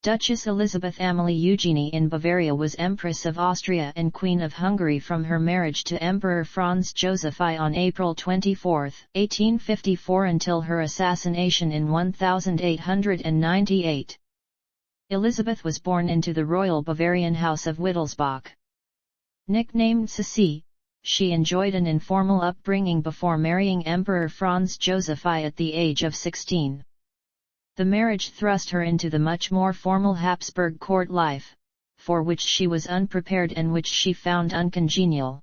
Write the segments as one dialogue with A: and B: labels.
A: Duchess Elisabeth Amalie Eugenie in Bavaria was Empress of Austria and Queen of Hungary from her marriage to Emperor Franz Joseph I on April 24, 1854 until her assassination in 1898. Elisabeth was born into the royal Bavarian house of Wittelsbach. Nicknamed Sissi, she enjoyed an informal upbringing before marrying Emperor Franz Joseph I at the age of 16. The marriage thrust her into the much more formal Habsburg court life, for which she was unprepared and which she found uncongenial.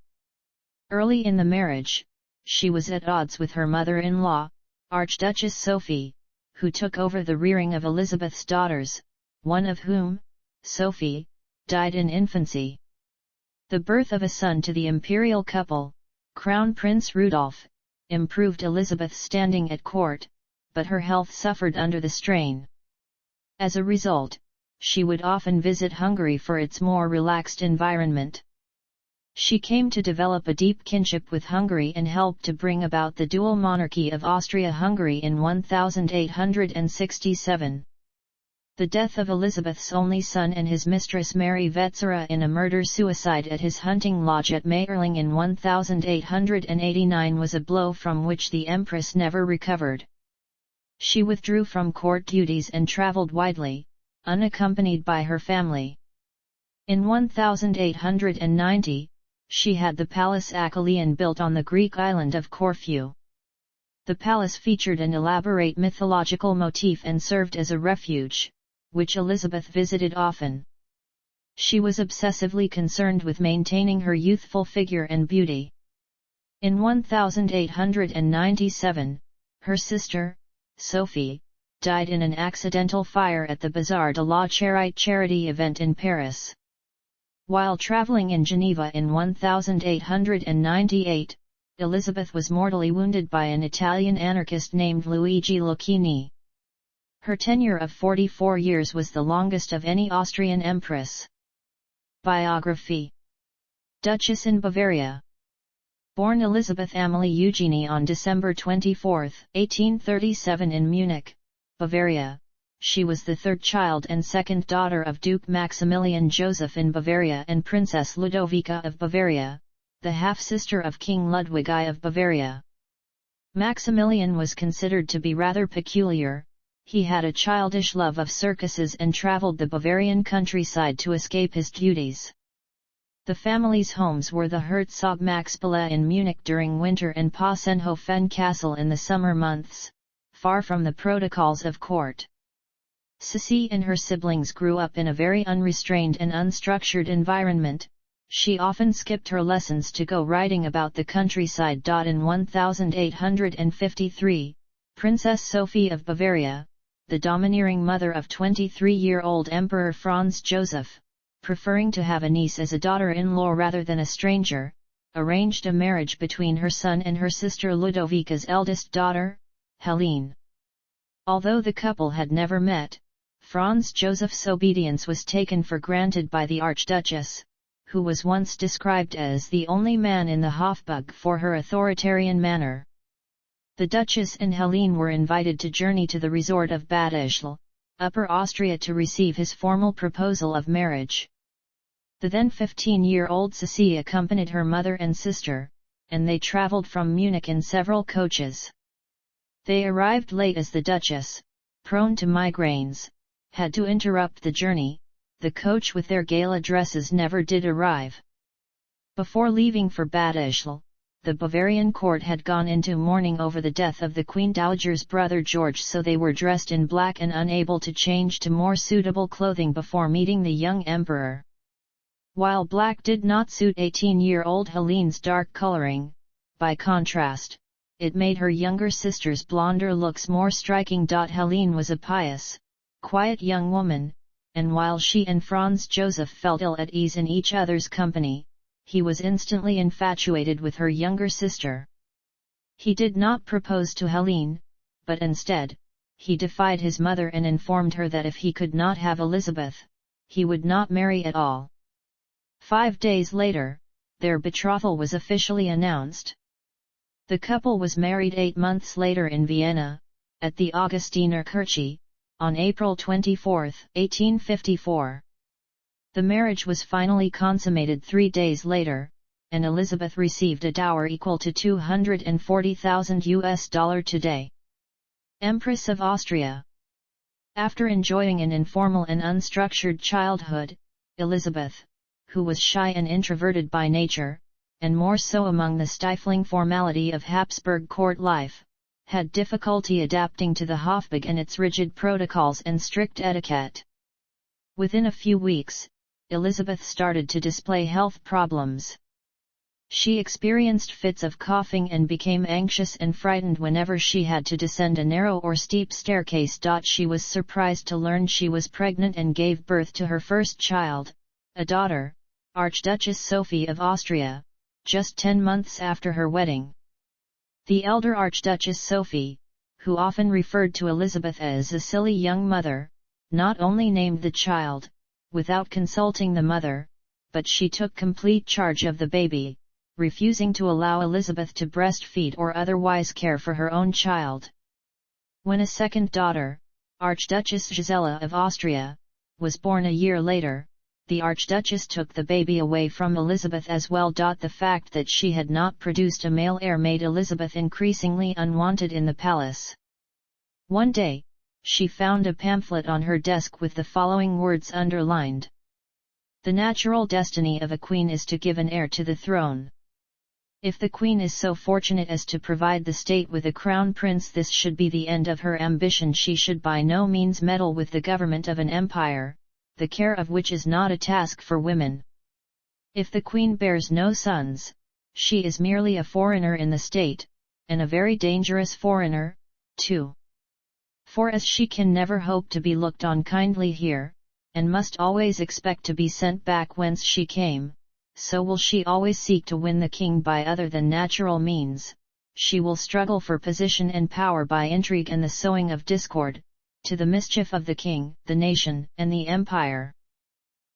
A: Early in the marriage, she was at odds with her mother-in-law, Archduchess Sophie, who took over the rearing of Elizabeth's daughters, one of whom, Sophie, died in infancy. The birth of a son to the imperial couple, Crown Prince Rudolf, improved Elizabeth's standing at court, but her health suffered under the strain. As a result, she would often visit Hungary for its more relaxed environment. She came to develop a deep kinship with Hungary and helped to bring about the dual monarchy of Austria-Hungary in 1867. The death of Elizabeth's only son and his mistress Mary Vetsera in a murder-suicide at his hunting lodge at Mayerling in 1889 was a blow from which the Empress never recovered. She withdrew from court duties and travelled widely, unaccompanied by her family. In 1890, she had the Palace Achillean built on the Greek island of Corfu. The palace featured an elaborate mythological motif and served as a refuge, which Elizabeth visited often. She was obsessively concerned with maintaining her youthful figure and beauty. In 1897, her sister, Sophie, died in an accidental fire at the Bazar de la Charité charity event in Paris. While travelling in Geneva in 1898, Elizabeth was mortally wounded by an Italian anarchist named Luigi Lucchini. Her tenure of 44 years was the longest of any Austrian empress. Biography. Duchess in Bavaria. Born Elisabeth Amalie Eugenie on December 24, 1837 in Munich, Bavaria, she was the third child and second daughter of Duke Maximilian Joseph in Bavaria and Princess Ludovica of Bavaria, the half-sister of King Ludwig I of Bavaria. Maximilian was considered to be rather peculiar. He had a childish love of circuses and travelled the Bavarian countryside to escape his duties. The family's homes were the Herzog Maxpalais in Munich during winter and Passenhofen Castle in the summer months, far from the protocols of court. Sissi and her siblings grew up in a very unrestrained and unstructured environment. She often skipped her lessons to go riding about the countryside. In 1853, Princess Sophie of Bavaria, the domineering mother of 23-year-old Emperor Franz Joseph, preferring to have a niece as a daughter-in-law rather than a stranger, arranged a marriage between her son and her sister Ludovica's eldest daughter, Helene. Although the couple had never met, Franz Joseph's obedience was taken for granted by the Archduchess, who was once described as the only man in the Hofburg for her authoritarian manner. The Duchess and Helene were invited to journey to the resort of Bad Ischl, Upper Austria to receive his formal proposal of marriage. The then 15-year-old Sissi accompanied her mother and sister, and they travelled from Munich in several coaches. They arrived late as the Duchess, prone to migraines, had to interrupt the journey. The coach with their gala dresses never did arrive. Before leaving for Bad Ischl, the Bavarian court had gone into mourning over the death of the Queen Dowager's brother George, so they were dressed in black and unable to change to more suitable clothing before meeting the young emperor. While black did not suit 18-year-old Helene's dark coloring, by contrast, it made her younger sister's blonder looks more striking. Helene was a pious, quiet young woman, and while she and Franz Joseph felt ill at ease in each other's company, he was instantly infatuated with her younger sister. He did not propose to Helene, but instead, he defied his mother and informed her that if he could not have Elisabeth, he would not marry at all. 5 days later, their betrothal was officially announced. The couple was married 8 months later in Vienna, at the Augustinerkirche, on April 24, 1854. The marriage was finally consummated 3 days later, and Elizabeth received a dower equal to $240,000 today. Empress of Austria. After enjoying an informal and unstructured childhood, Elizabeth, who was shy and introverted by nature, and more so among the stifling formality of Habsburg court life, had difficulty adapting to the Hofburg and its rigid protocols and strict etiquette. Within a few weeks, Elizabeth started to display health problems. She experienced fits of coughing and became anxious and frightened whenever she had to descend a narrow or steep staircase. She was surprised to learn she was pregnant and gave birth to her first child, a daughter, Archduchess Sophie of Austria, just 10 months after her wedding. The elder Archduchess Sophie, who often referred to Elizabeth as a silly young mother, not only named the child, without consulting the mother, but she took complete charge of the baby, refusing to allow Elizabeth to breastfeed or otherwise care for her own child. When a second daughter, Archduchess Gisela of Austria, was born a year later, the Archduchess took the baby away from Elizabeth as well. The fact that she had not produced a male heir made Elizabeth increasingly unwanted in the palace. One day, she found a pamphlet on her desk with the following words underlined: "The natural destiny of a queen is to give an heir to the throne. If the queen is so fortunate as to provide the state with a crown prince, this should be the end of her ambition. She should by no means meddle with the government of an empire, the care of which is not a task for women. If the queen bears no sons, she is merely a foreigner in the state, and a very dangerous foreigner, too. For as she can never hope to be looked on kindly here, and must always expect to be sent back whence she came, so will she always seek to win the king by other than natural means. She will struggle for position and power by intrigue and the sowing of discord, to the mischief of the king, the nation, and the empire."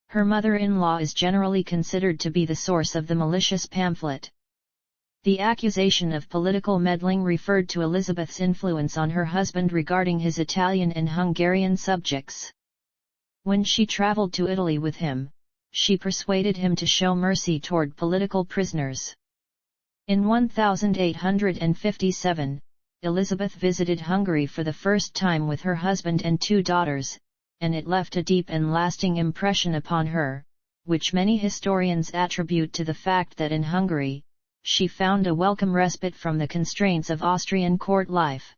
A: Her mother-in-law is generally considered to be the source of the malicious pamphlet. The accusation of political meddling referred to Elizabeth's influence on her husband regarding his Italian and Hungarian subjects. When she traveled to Italy with him, she persuaded him to show mercy toward political prisoners. In 1857, Elizabeth visited Hungary for the first time with her husband and 2 daughters, and it left a deep and lasting impression upon her, which many historians attribute to the fact that in Hungary, she found a welcome respite from the constraints of Austrian court life.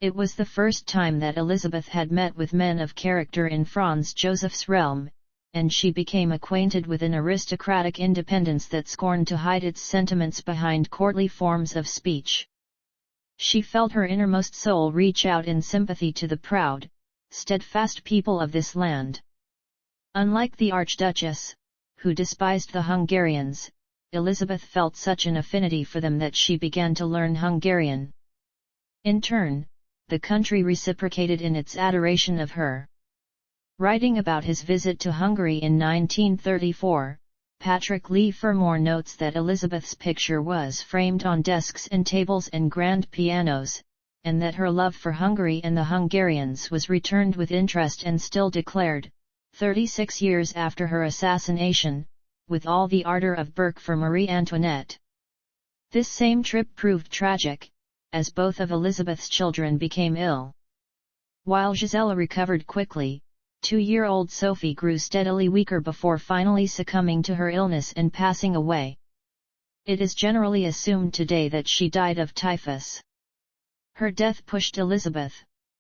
A: It was the first time that Elizabeth had met with men of character in Franz Joseph's realm, and she became acquainted with an aristocratic independence that scorned to hide its sentiments behind courtly forms of speech. She felt her innermost soul reach out in sympathy to the proud, steadfast people of this land. Unlike the Archduchess, who despised the Hungarians, Elizabeth felt such an affinity for them that she began to learn Hungarian. In turn, the country reciprocated in its adoration of her. Writing about his visit to Hungary in 1934, Patrick Lee Fermor notes that Elizabeth's picture was framed on desks and tables and grand pianos, and that her love for Hungary and the Hungarians was returned with interest and still declared, 36 years after her assassination, with all the ardor of Burke for Marie Antoinette. This same trip proved tragic, as both of Elizabeth's children became ill. While Gisela recovered quickly, 2-year-old Sophie grew steadily weaker before finally succumbing to her illness and passing away. It is generally assumed today that she died of typhus. Her death pushed Elizabeth,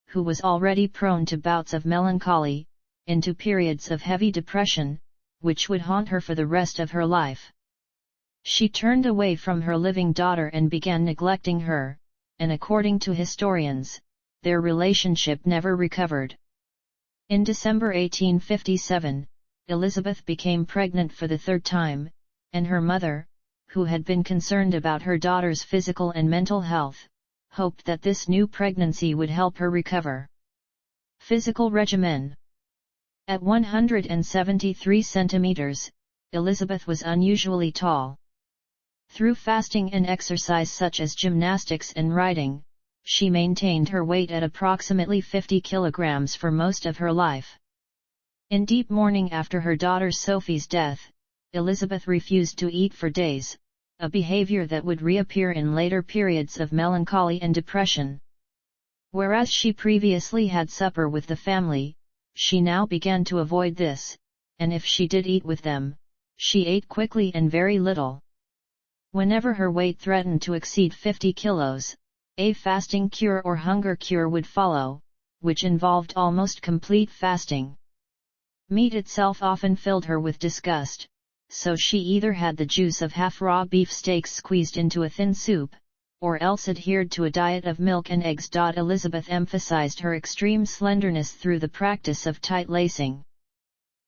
A: who was already prone to bouts of melancholy, into periods of heavy depression, which would haunt her for the rest of her life. She turned away from her living daughter and began neglecting her, and according to historians, their relationship never recovered. In December 1857, Elizabeth became pregnant for the 3rd time, and her mother, who had been concerned about her daughter's physical and mental health, hoped that this new pregnancy would help her recover. Physical regimen. At 173 centimeters, Elizabeth was unusually tall. Through fasting and exercise such as gymnastics and riding, she maintained her weight at approximately 50 kilograms for most of her life. In deep mourning after her daughter Sophie's death, Elizabeth refused to eat for days, a behavior that would reappear in later periods of melancholy and depression. Whereas she previously had supper with the family, she now began to avoid this, and if she did eat with them, she ate quickly and very little. Whenever her weight threatened to exceed 50 kilos, a fasting cure or hunger cure would follow, which involved almost complete fasting. Meat itself often filled her with disgust, so she either had the juice of half-raw beef steaks squeezed into a thin soup, or else adhered to a diet of milk and eggs. Elizabeth emphasized her extreme slenderness through the practice of tight lacing.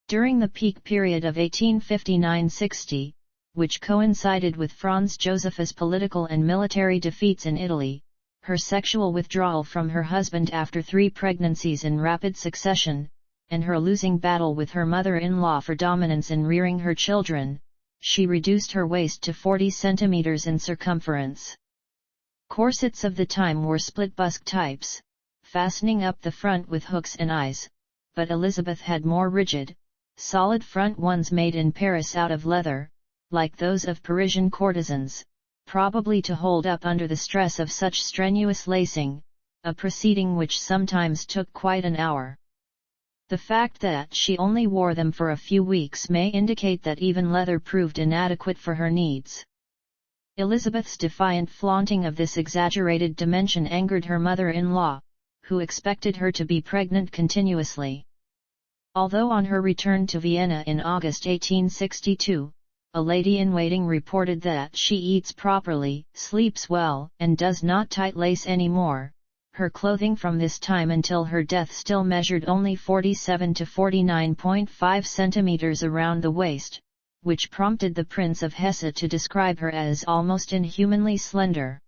A: During the peak period of 1859–60, which coincided with Franz Joseph's political and military defeats in Italy, her sexual withdrawal from her husband after 3 pregnancies in rapid succession, and her losing battle with her mother-in-law for dominance in rearing her children, she reduced her waist to 40 centimeters in circumference. Corsets of the time were split busk types, fastening up the front with hooks and eyes, but Elizabeth had more rigid, solid front ones made in Paris out of leather, like those of Parisian courtesans, probably to hold up under the stress of such strenuous lacing, a proceeding which sometimes took quite an hour. The fact that she only wore them for a few weeks may indicate that even leather proved inadequate for her needs. Elizabeth's defiant flaunting of this exaggerated dimension angered her mother-in-law, who expected her to be pregnant continuously. Although on her return to Vienna in August 1862, a lady-in-waiting reported that she eats properly, sleeps well, and does not tight lace anymore, her clothing from this time until her death still measured only 47 to 49.5 centimeters around the waist, which prompted the Prince of Hesse to describe her as almost inhumanly slender.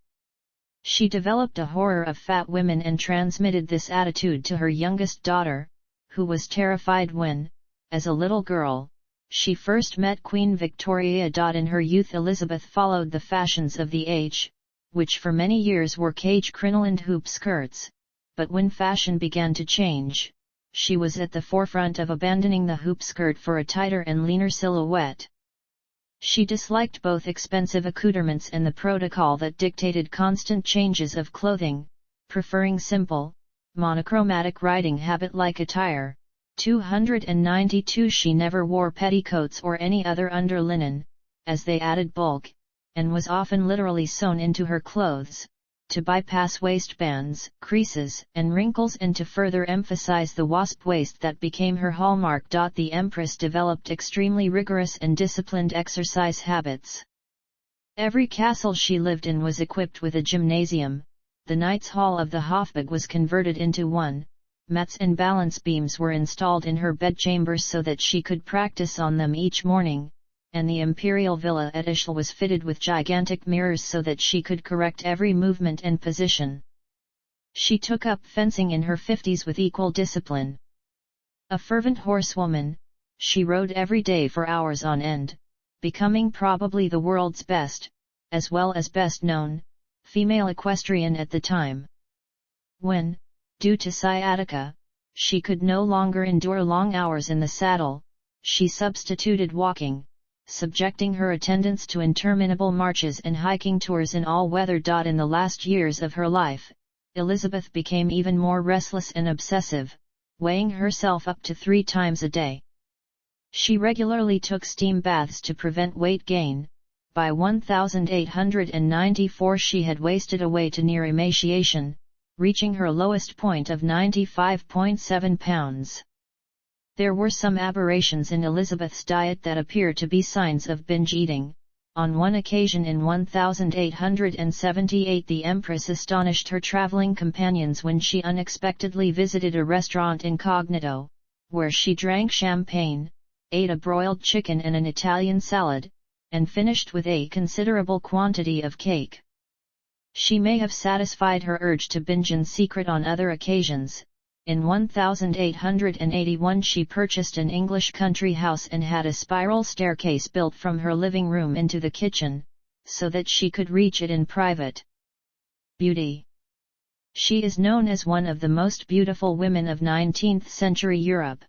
A: She developed a horror of fat women and transmitted this attitude to her youngest daughter, who was terrified when, as a little girl, she first met Queen Victoria. In her youth Elizabeth followed the fashions of the age, which for many years wore cage crinolined hoop skirts, but when fashion began to change, she was at the forefront of abandoning the hoop skirt for a tighter and leaner silhouette. She disliked both expensive accoutrements and the protocol that dictated constant changes of clothing, preferring simple, monochromatic riding habit-like attire. 292 She never wore petticoats or any other underlinen, as they added bulk, and was often literally sewn into her clothes, to bypass waistbands, creases, and wrinkles and to further emphasize the wasp waist that became her hallmark. The Empress developed extremely rigorous and disciplined exercise habits. Every castle she lived in was equipped with a gymnasium, the Knights' Hall of the Hofburg was converted into one, mats and balance beams were installed in her bedchambers so that she could practice on them each morning, and the imperial villa at Ischl was fitted with gigantic mirrors so that she could correct every movement and position. She took up fencing in her 50s with equal discipline. A fervent horsewoman, she rode every day for hours on end, becoming probably the world's best, as well as best known, female equestrian at the time. When, due to sciatica, she could no longer endure long hours in the saddle, she substituted walking, subjecting her attendants to interminable marches and hiking tours in all weather. In the last years of her life, Elizabeth became even more restless and obsessive, weighing herself up to 3 times a day. She regularly took steam baths to prevent weight gain. By 1894 she had wasted away to near emaciation, reaching her lowest point of 95.7 pounds. There were some aberrations in Elizabeth's diet that appear to be signs of binge eating. On one occasion in 1878 the Empress astonished her traveling companions when she unexpectedly visited a restaurant incognito, where she drank champagne, ate a broiled chicken and an Italian salad, and finished with a considerable quantity of cake. She may have satisfied her urge to binge in secret on other occasions. In 1881 she purchased an English country house and had a spiral staircase built from her living room into the kitchen, so that she could reach it in private. Beauty. She is known as one of the most beautiful women of 19th century Europe.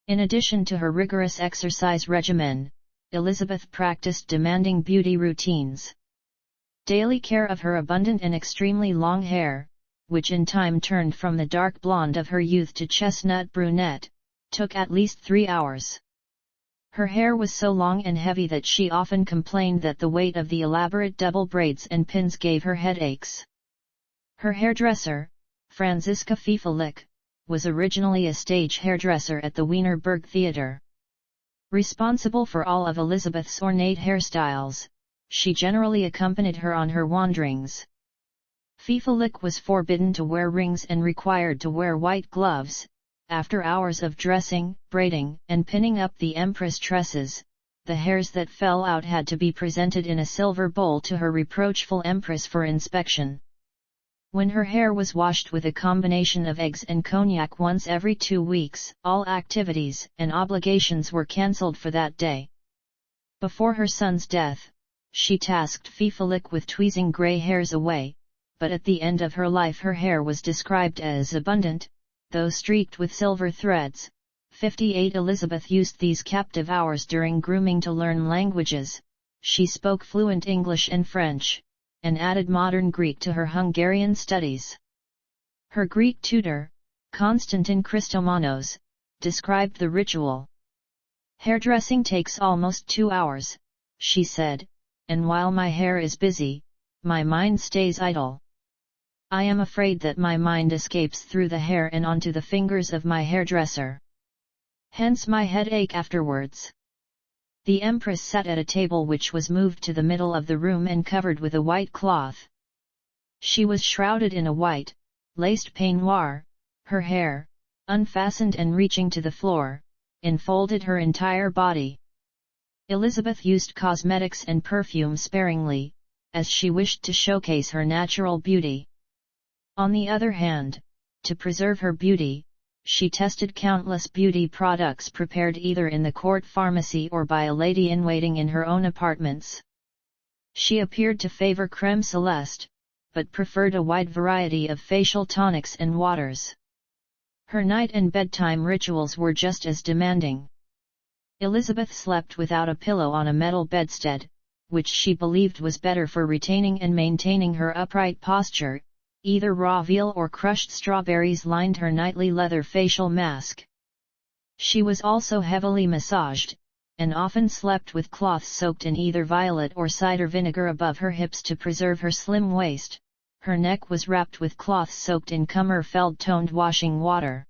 A: In addition to her rigorous exercise regimen, Elisabeth practiced demanding beauty routines. Daily care of her abundant and extremely long hair, which in time turned from the dark blonde of her youth to chestnut brunette, took at least 3 hours. Her hair was so long and heavy that she often complained that the weight of the elaborate double braids and pins gave her headaches. Her hairdresser, Franziska Pfeifferlich, was originally a stage hairdresser at the Wiener Burg Theatre. Responsible for all of Elisabeth's ornate hairstyles, she generally accompanied her on her wanderings. Pfeifferlich was forbidden to wear rings and required to wear white gloves. After hours of dressing, braiding, and pinning up the empress tresses, the hairs that fell out had to be presented in a silver bowl to her reproachful empress for inspection. When her hair was washed with a combination of eggs and cognac once every 2 weeks, all activities and obligations were cancelled for that day. Before her son's death, she tasked Pfeifferlich with tweezing grey hairs away, but at the end of her life her hair was described as abundant, though streaked with silver threads. 58 Elisabeth used these captive hours during grooming to learn languages. She spoke fluent English and French, and added modern Greek to her Hungarian studies. Her Greek tutor, Konstantin Christomanos, described the ritual. "Hairdressing takes almost 2 hours," she said, "and while my hair is busy, my mind stays idle. I am afraid that my mind escapes through the hair and onto the fingers of my hairdresser. Hence my headache afterwards." The empress sat at a table which was moved to the middle of the room and covered with a white cloth. She was shrouded in a white, laced peignoir. Her hair, unfastened and reaching to the floor, enfolded her entire body. Elisabeth used cosmetics and perfume sparingly, as she wished to showcase her natural beauty. On the other hand, to preserve her beauty, she tested countless beauty products prepared either in the court pharmacy or by a lady-in-waiting in her own apartments. She appeared to favor crème céleste, but preferred a wide variety of facial tonics and waters. Her night and bedtime rituals were just as demanding. Elisabeth slept without a pillow on a metal bedstead, which she believed was better for retaining and maintaining her upright posture. Either raw veal or crushed strawberries lined her nightly leather facial mask. She was also heavily massaged, and often slept with cloths soaked in either violet or cider vinegar above her hips to preserve her slim waist. Her neck was wrapped with cloths soaked in Kummerfeld-toned washing water.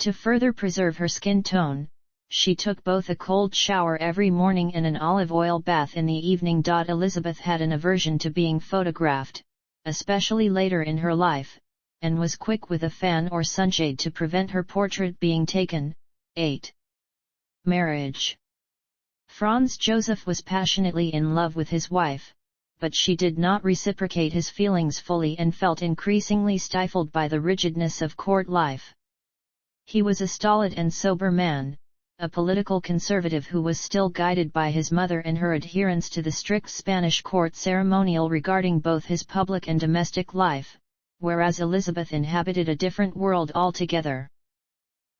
A: To further preserve her skin tone, she took both a cold shower every morning and an olive oil bath in the evening. Elisabeth had an aversion to being photographed, especially later in her life, and was quick with a fan or sunshade to prevent her portrait being taken. 8. Marriage. Franz Joseph was passionately in love with his wife, but she did not reciprocate his feelings fully and felt increasingly stifled by the rigidness of court life. He was a stolid and sober man, a political conservative who was still guided by his mother and her adherence to the strict Spanish court ceremonial regarding both his public and domestic life, whereas Elisabeth inhabited a different world altogether.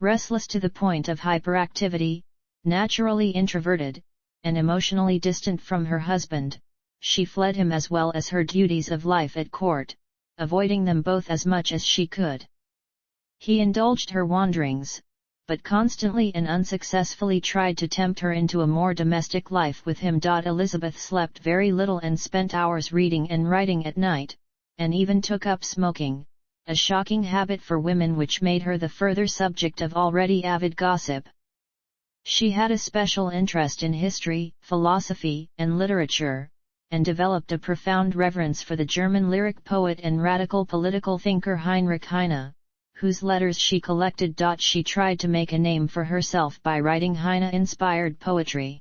A: Restless to the point of hyperactivity, naturally introverted, and emotionally distant from her husband, she fled him as well as her duties of life at court, avoiding them both as much as she could. He indulged her wanderings, but constantly and unsuccessfully tried to tempt her into a more domestic life with him. Elisabeth slept very little and spent hours reading and writing at night, and even took up smoking, a shocking habit for women which made her the further subject of already avid gossip. She had a special interest in history, philosophy, and literature, and developed a profound reverence for the German lyric poet and radical political thinker Heinrich Heine, whose letters she collected. She tried to make a name for herself by writing Heine-inspired poetry.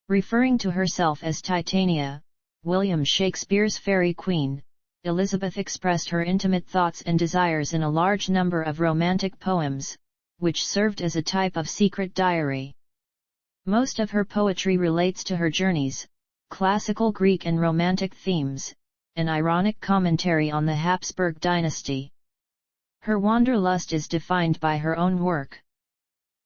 A: Referring to herself as Titania, William Shakespeare's Fairy Queen, Elisabeth expressed her intimate thoughts and desires in a large number of romantic poems, which served as a type of secret diary. Most of her poetry relates to her journeys, classical Greek and romantic themes, an ironic commentary on the Habsburg dynasty. Her wanderlust is defined by her own work.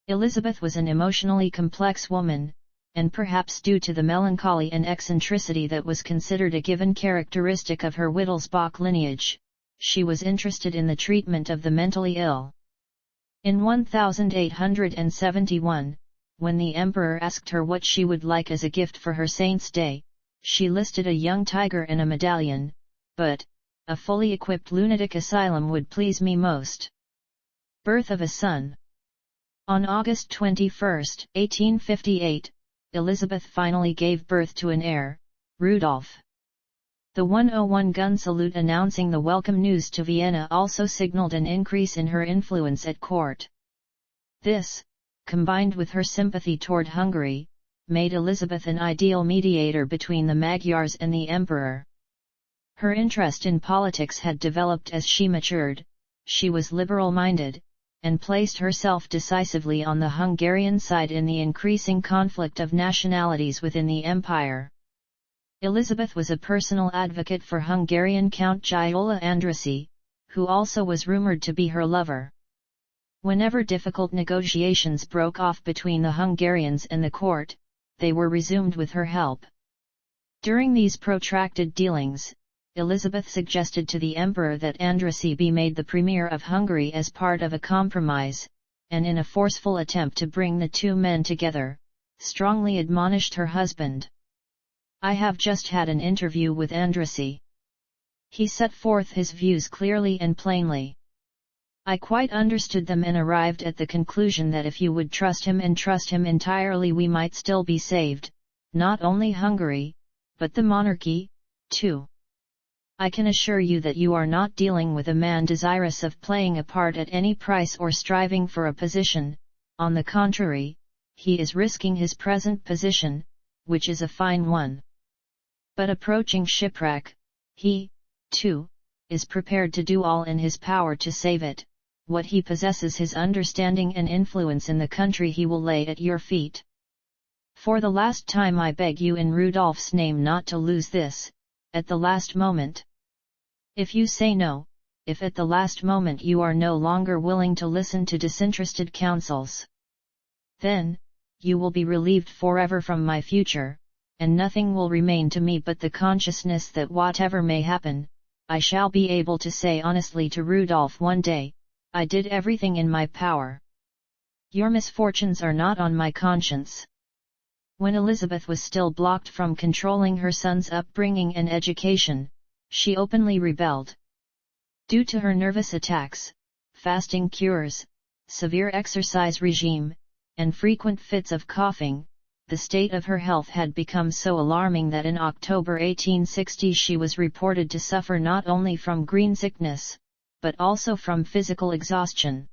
A: Elizabeth was an emotionally complex woman, and perhaps due to the melancholy and eccentricity that was considered a given characteristic of her Wittelsbach lineage, she was interested in the treatment of the mentally ill. In 1871, when the emperor asked her what she would like as a gift for her Saint's Day, she listed a young tiger and a medallion, but a fully equipped lunatic asylum would please me most. Birth of a son. On August 21, 1858, Elizabeth finally gave birth to an heir, Rudolf. The 101-gun salute announcing the welcome news to Vienna also signaled an increase in her influence at court. This, combined with her sympathy toward Hungary, made Elizabeth an ideal mediator between the Magyars and the emperor. Her interest in politics had developed as she matured, she was liberal-minded, and placed herself decisively on the Hungarian side in the increasing conflict of nationalities within the empire. Elizabeth was a personal advocate for Hungarian Count Gyula Andrássy, who also was rumored to be her lover. Whenever difficult negotiations broke off between the Hungarians and the court, they were resumed with her help. During these protracted dealings, Elizabeth suggested to the emperor that Andrássy be made the premier of Hungary as part of a compromise, and in a forceful attempt to bring the two men together, strongly admonished her husband. "I have just had an interview with Andrássy. He set forth his views clearly and plainly. I quite understood them and arrived at the conclusion that if you would trust him and trust him entirely, we might still be saved, not only Hungary, but the monarchy, too. I can assure you that you are not dealing with a man desirous of playing a part at any price or striving for a position. On the contrary, he is risking his present position, which is a fine one. But approaching shipwreck, he, too, is prepared to do all in his power to save it. What he possesses, his understanding and influence in the country, he will lay at your feet. For the last time I beg you in Rudolf's name not to lose this, at the last moment. If you say no, if at the last moment you are no longer willing to listen to disinterested counsels, then, you will be relieved forever from my future, and nothing will remain to me but the consciousness that whatever may happen, I shall be able to say honestly to Rudolf one day, I did everything in my power. Your misfortunes are not on my conscience." When Elizabeth was still blocked from controlling her son's upbringing and education, she openly rebelled. Due to her nervous attacks, fasting cures, severe exercise regime, and frequent fits of coughing, the state of her health had become so alarming that in October 1860 she was reported to suffer not only from green sickness, but also from physical exhaustion.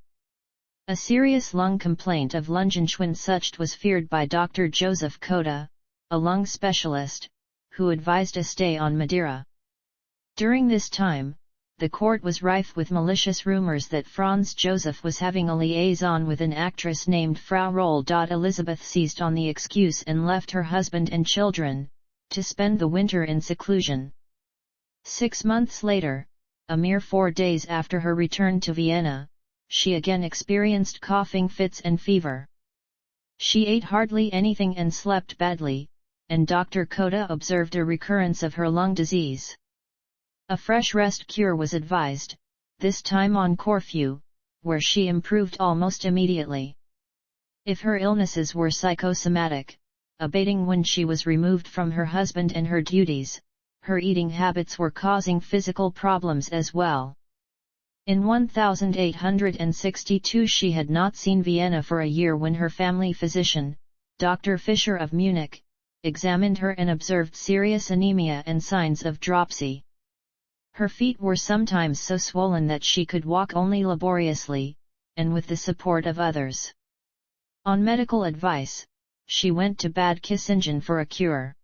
A: A serious lung complaint of Lungenschwindsucht was feared by Dr. Joseph Cotta, a lung specialist, who advised a stay on Madeira. During this time, the court was rife with malicious rumors that Franz Joseph was having a liaison with an actress named Frau Roll. Elizabeth seized on the excuse and left her husband and children, to spend the winter in seclusion. 6 months later, a mere 4 days after her return to Vienna, she again experienced coughing fits and fever. She ate hardly anything and slept badly, and Dr. Cotta observed a recurrence of her lung disease. A fresh rest cure was advised, this time on Corfu, where she improved almost immediately. If her illnesses were psychosomatic, abating when she was removed from her husband and her duties, her eating habits were causing physical problems as well. In 1862 she had not seen Vienna for a year when her family physician, Dr. Fischer of Munich, examined her and observed serious anemia and signs of dropsy. Her feet were sometimes so swollen that she could walk only laboriously, and with the support of others. On medical advice, she went to Bad Kissingen for a cure.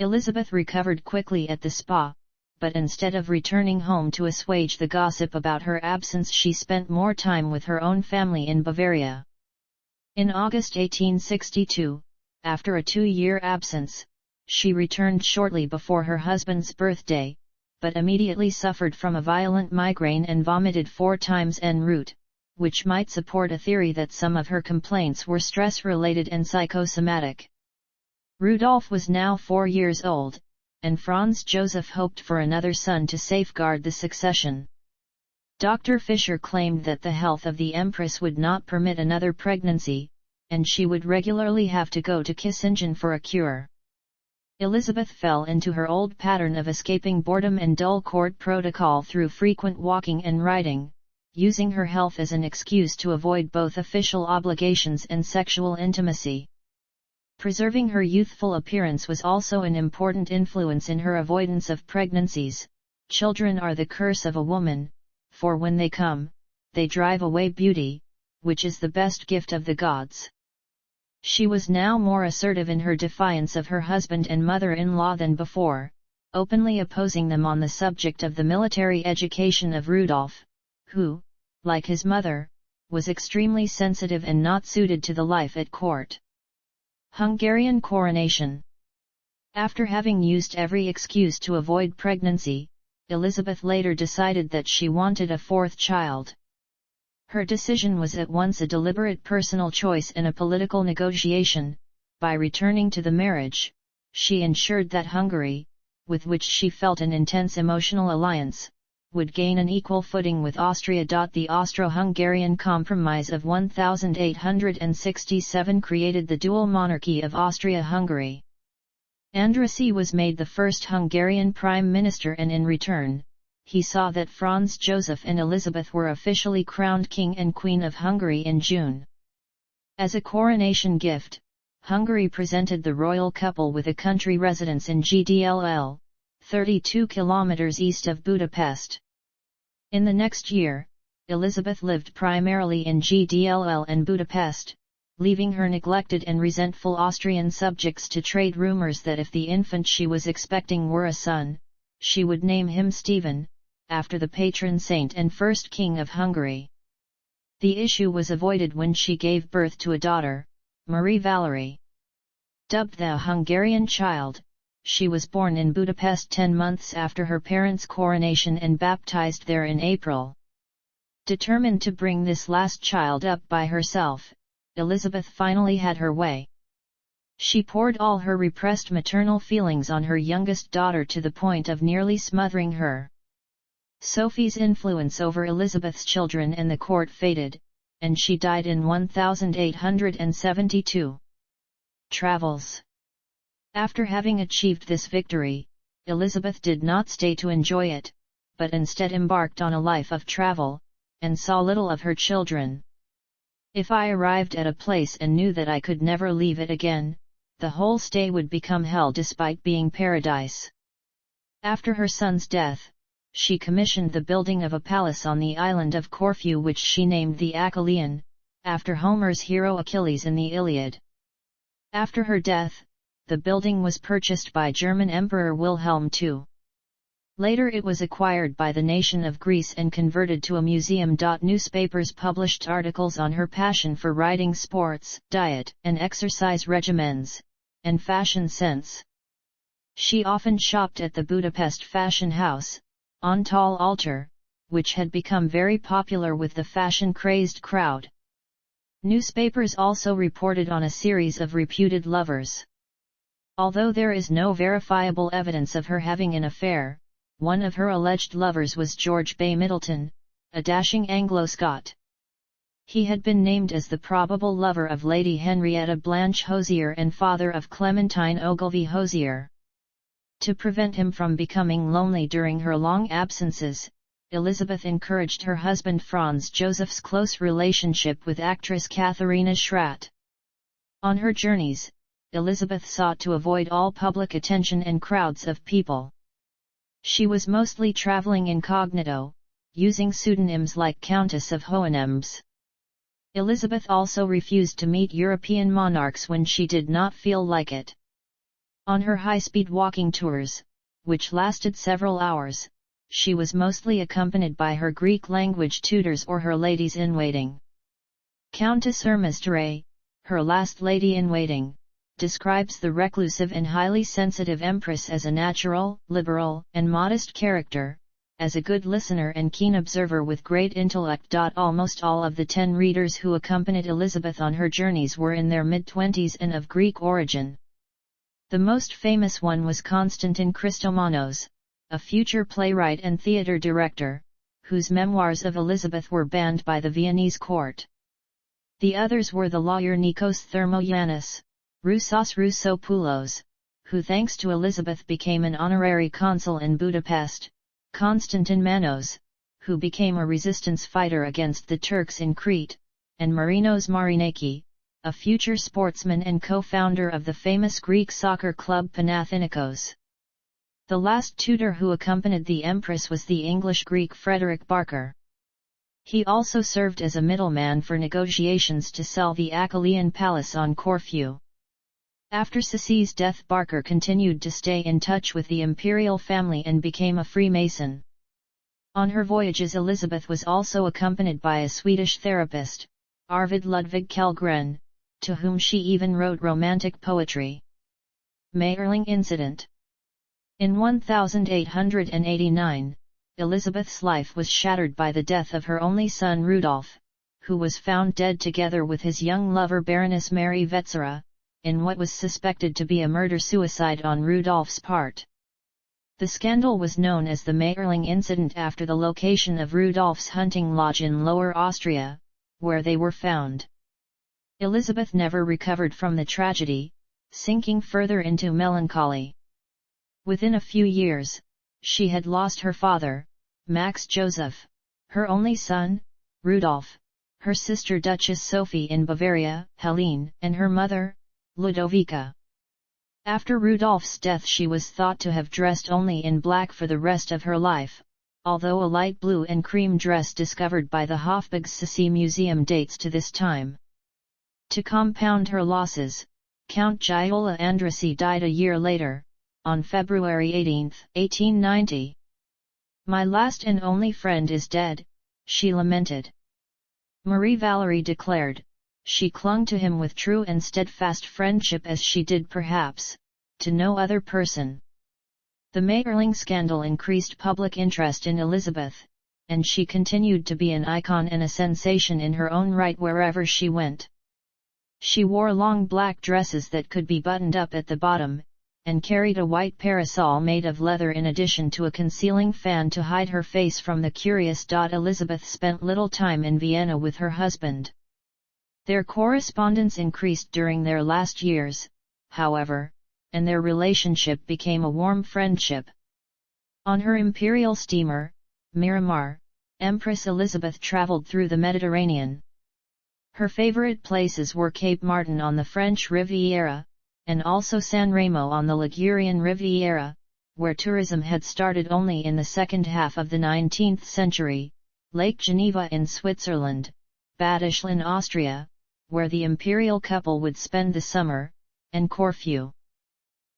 A: Elizabeth recovered quickly at the spa, but instead of returning home to assuage the gossip about her absence, she spent more time with her own family in Bavaria. In August 1862, after a 2-year absence, she returned shortly before her husband's birthday, but immediately suffered from a violent migraine and vomited 4 times en route, which might support a theory that some of her complaints were stress-related and psychosomatic. Rudolf was now 4 years old, and Franz Joseph hoped for another son to safeguard the succession. Dr. Fischer claimed that the health of the Empress would not permit another pregnancy, and she would regularly have to go to Kissingen for a cure. Elisabeth fell into her old pattern of escaping boredom and dull court protocol through frequent walking and riding, using her health as an excuse to avoid both official obligations and sexual intimacy. Preserving her youthful appearance was also an important influence in her avoidance of pregnancies. Children are the curse of a woman, for when they come, they drive away beauty, which is the best gift of the gods. She was now more assertive in her defiance of her husband and mother-in-law than before, openly opposing them on the subject of the military education of Rudolf, who, like his mother, was extremely sensitive and not suited to the life at court. Hungarian coronation. After having used every excuse to avoid pregnancy, Elisabeth later decided that she wanted a 4th child. Her decision was at once a deliberate personal choice and a political negotiation. By returning to the marriage, she ensured that Hungary, with which she felt an intense emotional alliance, would gain an equal footing with Austria. The Austro-Hungarian Compromise of 1867 created the dual monarchy of Austria-Hungary. Andrassy was made the first Hungarian prime minister, and in return, he saw that Franz Joseph and Elisabeth were officially crowned King and Queen of Hungary in June. As a coronation gift, Hungary presented the royal couple with a country residence in Gdll, 32 kilometers east of Budapest. In the next year, Elisabeth lived primarily in Gdll and Budapest, leaving her neglected and resentful Austrian subjects to trade rumors that if the infant she was expecting were a son, she would name him Stephen, after the patron saint and first king of Hungary. The issue was avoided when she gave birth to a daughter, Marie Valerie. Dubbed the Hungarian child, she was born in Budapest 10 months after her parents' coronation and baptized there in April. Determined to bring this last child up by herself, Elisabeth finally had her way. She poured all her repressed maternal feelings on her youngest daughter to the point of nearly smothering her. Sophie's influence over Elisabeth's children and the court faded, and she died in 1872. Travels. After having achieved this victory, Elisabeth did not stay to enjoy it, but instead embarked on a life of travel, and saw little of her children. If I arrived at a place and knew that I could never leave it again, the whole stay would become hell despite being paradise. After her son's death, she commissioned the building of a palace on the island of Corfu, which she named the Achillean, after Homer's hero Achilles in the Iliad. After her death, the building was purchased by German Emperor Wilhelm II. Later it was acquired by the nation of Greece and converted to a museum. Newspapers published articles on her passion for riding, sports, diet and exercise regimens, and fashion sense. She often shopped at the Budapest fashion house, on Tall Altar, which had become very popular with the fashion-crazed crowd. Newspapers also reported on a series of reputed lovers. Although there is no verifiable evidence of her having an affair, one of her alleged lovers was George Bay Middleton, a dashing Anglo-Scot. He had been named as the probable lover of Lady Henrietta Blanche Hosier and father of Clementine Ogilvy Hosier. To prevent him from becoming lonely during her long absences, Elisabeth encouraged her husband Franz Joseph's close relationship with actress Katharina Schratt. On her journeys, Elisabeth sought to avoid all public attention and crowds of people. She was mostly traveling incognito, using pseudonyms like Countess of Hohenems. Elisabeth also refused to meet European monarchs when she did not feel like it. On her high-speed walking tours, which lasted several hours, she was mostly accompanied by her Greek-language tutors or her ladies-in-waiting. Countess Irma Stare, her last lady-in-waiting, describes the reclusive and highly sensitive Empress as a natural, liberal, and modest character, as a good listener and keen observer with great intellect. Almost all of the 10 readers who accompanied Elizabeth on her journeys were in their mid-20s and of Greek origin. The most famous one was Constantin Christomanos, a future playwright and theatre director, whose memoirs of Elizabeth were banned by the Viennese court. The others were the lawyer Nikos Thermoyannis, Roussos Roussopoulos, who thanks to Elizabeth became an honorary consul in Budapest, Konstantin Manos, who became a resistance fighter against the Turks in Crete, and Marinos Marinaki, a future sportsman and co-founder of the famous Greek soccer club Panathinaikos. The last tutor who accompanied the Empress was the English-Greek Frederick Barker. He also served as a middleman for negotiations to sell the Achillean Palace on Corfu. After Sissy's death, Barker continued to stay in touch with the imperial family and became a Freemason. On her voyages, Elizabeth was also accompanied by a Swedish therapist, Arvid Ludvig Kellgren, to whom she even wrote romantic poetry. Mayerling Incident. In 1889, Elizabeth's life was shattered by the death of her only son Rudolf, who was found dead together with his young lover Baroness Mary Wetzera, in what was suspected to be a murder-suicide on Rudolf's part. The scandal was known as the Mayerling Incident after the location of Rudolf's hunting lodge in Lower Austria, where they were found. Elizabeth never recovered from the tragedy, sinking further into melancholy. Within a few years, she had lost her father, Max Joseph, her only son, Rudolf, her sister Duchess Sophie in Bavaria, Helene, and her mother, Ludovica. After Rudolf's death, she was thought to have dressed only in black for the rest of her life, although a light blue and cream dress discovered by the Hofburg-Sissi Museum dates to this time. To compound her losses, Count Giola Andresi died a year later, on February 18, 1890. "My last and only friend is dead," she lamented. Marie Valerie declared, she clung to him with true and steadfast friendship as she did perhaps, to no other person. The Mayerling scandal increased public interest in Elizabeth, and she continued to be an icon and a sensation in her own right wherever she went. She wore long black dresses that could be buttoned up at the bottom, and carried a white parasol made of leather in addition to a concealing fan to hide her face from the curious. Elizabeth spent little time in Vienna with her husband. Their correspondence increased during their last years, however, and their relationship became a warm friendship. On her imperial steamer, Miramar, Empress Elisabeth traveled through the Mediterranean. Her favorite places were Cape Martin on the French Riviera, and also San Remo on the Ligurian Riviera, where tourism had started only in the second half of the 19th century, Lake Geneva in Switzerland, Bad Ischl, Austria, where the imperial couple would spend the summer, and Corfu.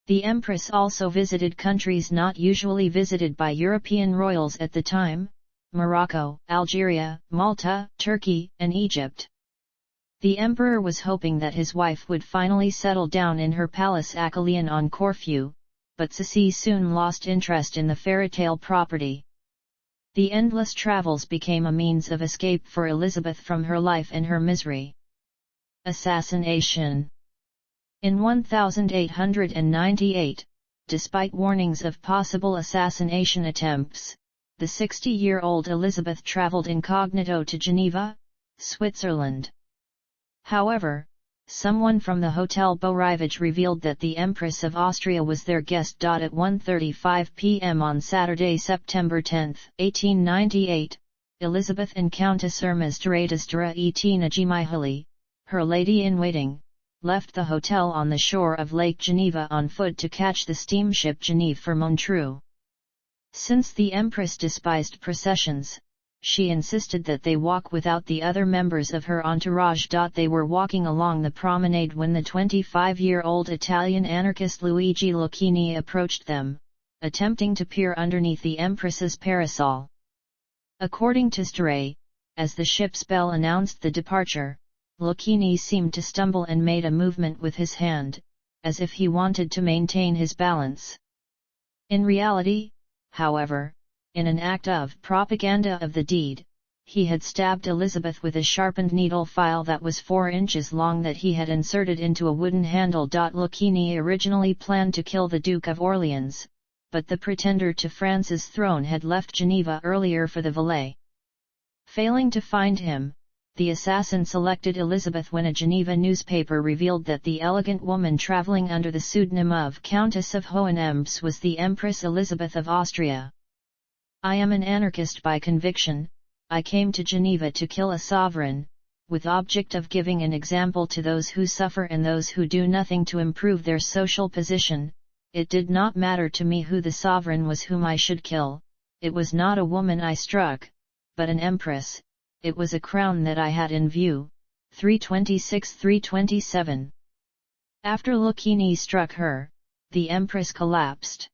A: The Empress also visited countries not usually visited by European royals at the time: Morocco, Algeria, Malta, Turkey, and Egypt. The Emperor was hoping that his wife would finally settle down in her palace Achillean on Corfu, but Sissi soon lost interest in the fairytale property. The endless travels became a means of escape for Elizabeth from her life and her misery. Assassination. In 1898, despite warnings of possible assassination attempts, the 60-year-old Elizabeth traveled incognito to Geneva, Switzerland. However, someone from the Hotel Beau Rivage revealed that the Empress of Austria was their guest. At 1:35 p.m. on Saturday, September 10, 1898, Elizabeth and Countess Ermesderatisdera Etinagimihali, her lady-in-waiting, left the hotel on the shore of Lake Geneva on foot to catch the steamship Geneve for Montreux. Since the Empress despised processions, she insisted that they walk without the other members of her entourage. They were walking along the promenade when the 25-year-old Italian anarchist Luigi Lucchini approached them, attempting to peer underneath the Empress's parasol. According to Stray, as the ship's bell announced the departure, Lucchini seemed to stumble and made a movement with his hand, as if he wanted to maintain his balance. In reality, however, in an act of propaganda of the deed, he had stabbed Elisabeth with a sharpened needle file that was 4 inches long that he had inserted into a wooden handle. Lucchini originally planned to kill the Duke of Orleans, but the pretender to France's throne had left Geneva earlier for the Valais. Failing to find him, the assassin selected Elisabeth when a Geneva newspaper revealed that the elegant woman travelling under the pseudonym of Countess of Hohenebs was the Empress Elisabeth of Austria. "I am an anarchist by conviction. I came to Geneva to kill a sovereign, with object of giving an example to those who suffer and those who do nothing to improve their social position. It did not matter to me who the sovereign was whom I should kill. It was not a woman I struck, but an empress. It was a crown that I had in view." 326-327. After Lucchini struck her, the empress collapsed.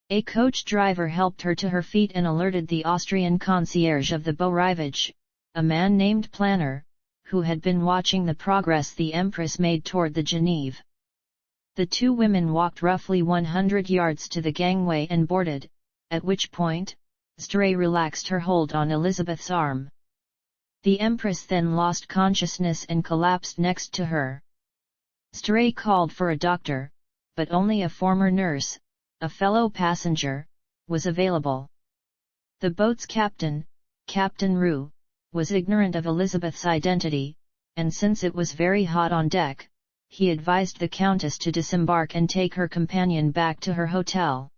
A: A coach driver helped her to her feet and alerted the Austrian concierge of the Beau Rivage, a man named Planner, who had been watching the progress the empress made toward the Geneve. The two women walked roughly 100 yards to the gangway and boarded, at which point, Stray relaxed her hold on Elisabeth's arm. The empress then lost consciousness and collapsed next to her. Stray called for a doctor, but only a former nurse, a fellow passenger, was available. The boat's captain, Captain Roux, was ignorant of Elisabeth's identity, and since it was very hot on deck, he advised the Countess to disembark and take her companion back to her hotel.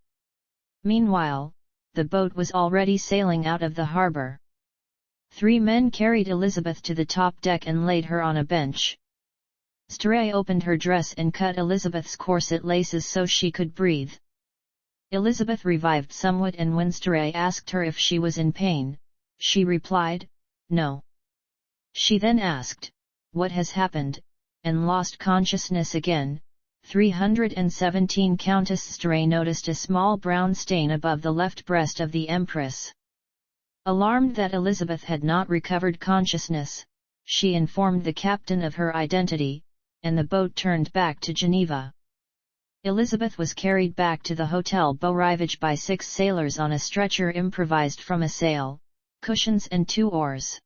A: Meanwhile, the boat was already sailing out of the harbour. 3 men carried Elisabeth to the top deck and laid her on a bench. Stray opened her dress and cut Elisabeth's corset laces so she could breathe. Elisabeth revived somewhat, and when Stray asked her if she was in pain, she replied, "No." She then asked, "What has happened?" and lost consciousness again. 317. Countess Stray noticed a small brown stain above the left breast of the Empress. Alarmed that Elisabeth had not recovered consciousness, she informed the captain of her identity, and the boat turned back to Geneva. Elisabeth was carried back to the Hotel Beau Rivage by 6 sailors on a stretcher improvised from a sail, cushions and 2 oars.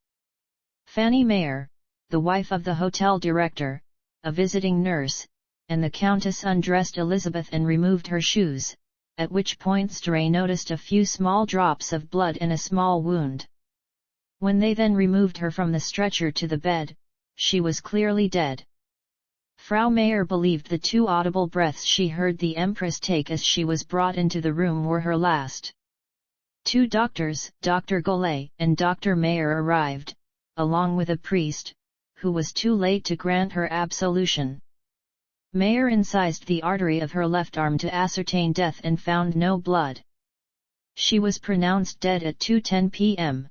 A: Fanny Mayer, the wife of the hotel director, a visiting nurse, and the Countess undressed Elisabeth and removed her shoes, at which point Stray noticed a few small drops of blood and a small wound. When they then removed her from the stretcher to the bed, she was clearly dead. Frau Mayer believed the 2 audible breaths she heard the Empress take as she was brought into the room were her last. 2 doctors, Dr. Golay and Dr. Mayer, arrived, along with a priest, who was too late to grant her absolution. Mayer incised the artery of her left arm to ascertain death and found no blood. She was pronounced dead at 2:10 p.m.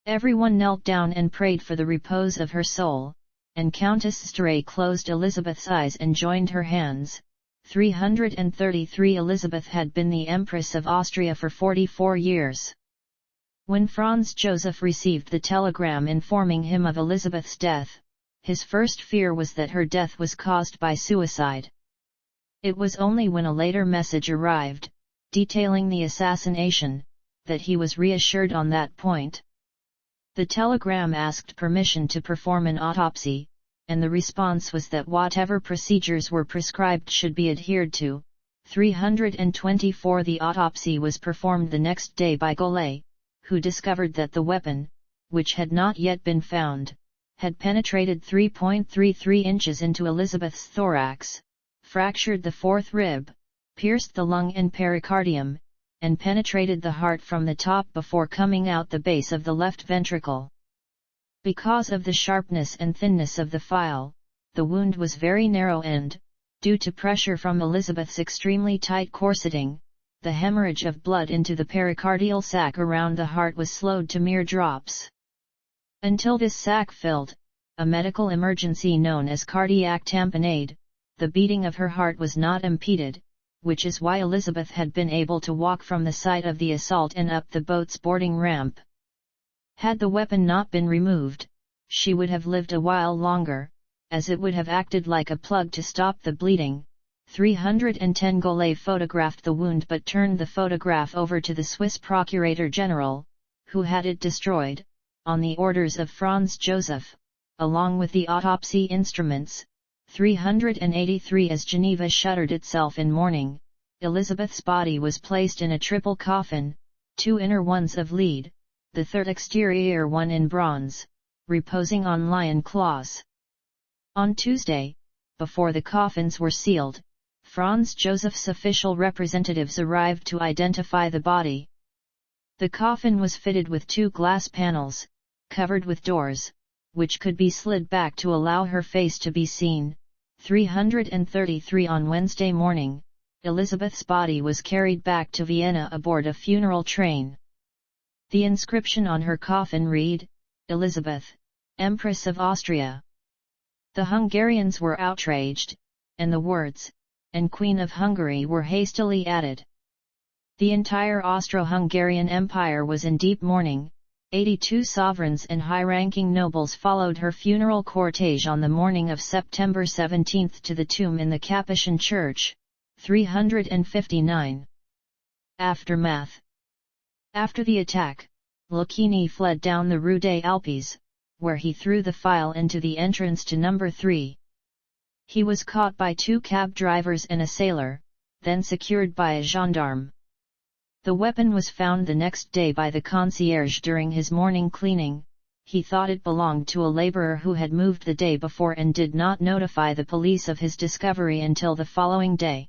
A: Everyone knelt down and prayed for the repose of her soul, and Countess Stray closed Elisabeth's eyes and joined her hands. 333. Elisabeth had been the Empress of Austria for 44 years. When Franz Joseph received the telegram informing him of Elisabeth's death, his first fear was that her death was caused by suicide. It was only when a later message arrived, detailing the assassination, that he was reassured on that point. The telegram asked permission to perform an autopsy, and the response was that whatever procedures were prescribed should be adhered to. 324. The autopsy was performed the next day by Golay, who discovered that the weapon, which had not yet been found, had penetrated 3.33 inches into Elisabeth's thorax, fractured the 4th rib, pierced the lung and pericardium, and penetrated the heart from the top before coming out the base of the left ventricle. Because of the sharpness and thinness of the file, the wound was very narrow and, due to pressure from Elisabeth's extremely tight corseting, the hemorrhage of blood into the pericardial sac around the heart was slowed to mere drops. Until this sac filled, a medical emergency known as cardiac tamponade, the beating of her heart was not impeded, which is why Elisabeth had been able to walk from the site of the assault and up the boat's boarding ramp. Had the weapon not been removed, she would have lived a while longer, as it would have acted like a plug to stop the bleeding. 310 Golay photographed the wound but turned the photograph over to the Swiss Procurator General, who had it destroyed, on the orders of Franz Joseph, along with the autopsy instruments. 383 As Geneva shuttered itself in mourning, Elisabeth's body was placed in a triple coffin, 2 inner ones of lead, the third exterior one in bronze, reposing on lion claws. On Tuesday, before the coffins were sealed, Franz Joseph's official representatives arrived to identify the body. The coffin was fitted with 2 glass panels, covered with doors, which could be slid back to allow her face to be seen. 333 On Wednesday morning, Elisabeth's body was carried back to Vienna aboard a funeral train. The inscription on her coffin read, "Elisabeth, Empress of Austria." The Hungarians were outraged, and the words, "and Queen of Hungary" were hastily added. The entire Austro-Hungarian Empire was in deep mourning. 82 sovereigns and high-ranking nobles followed her funeral cortege on the morning of September 17 to the tomb in the Capuchin Church. 359. Aftermath. After the attack, Lucchini fled down the Rue des Alpes, where he threw the file into the entrance to number 3. He was caught by 2 cab drivers and a sailor, then secured by a gendarme. The weapon was found the next day by the concierge during his morning cleaning. He thought it belonged to a laborer who had moved the day before and did not notify the police of his discovery until the following day.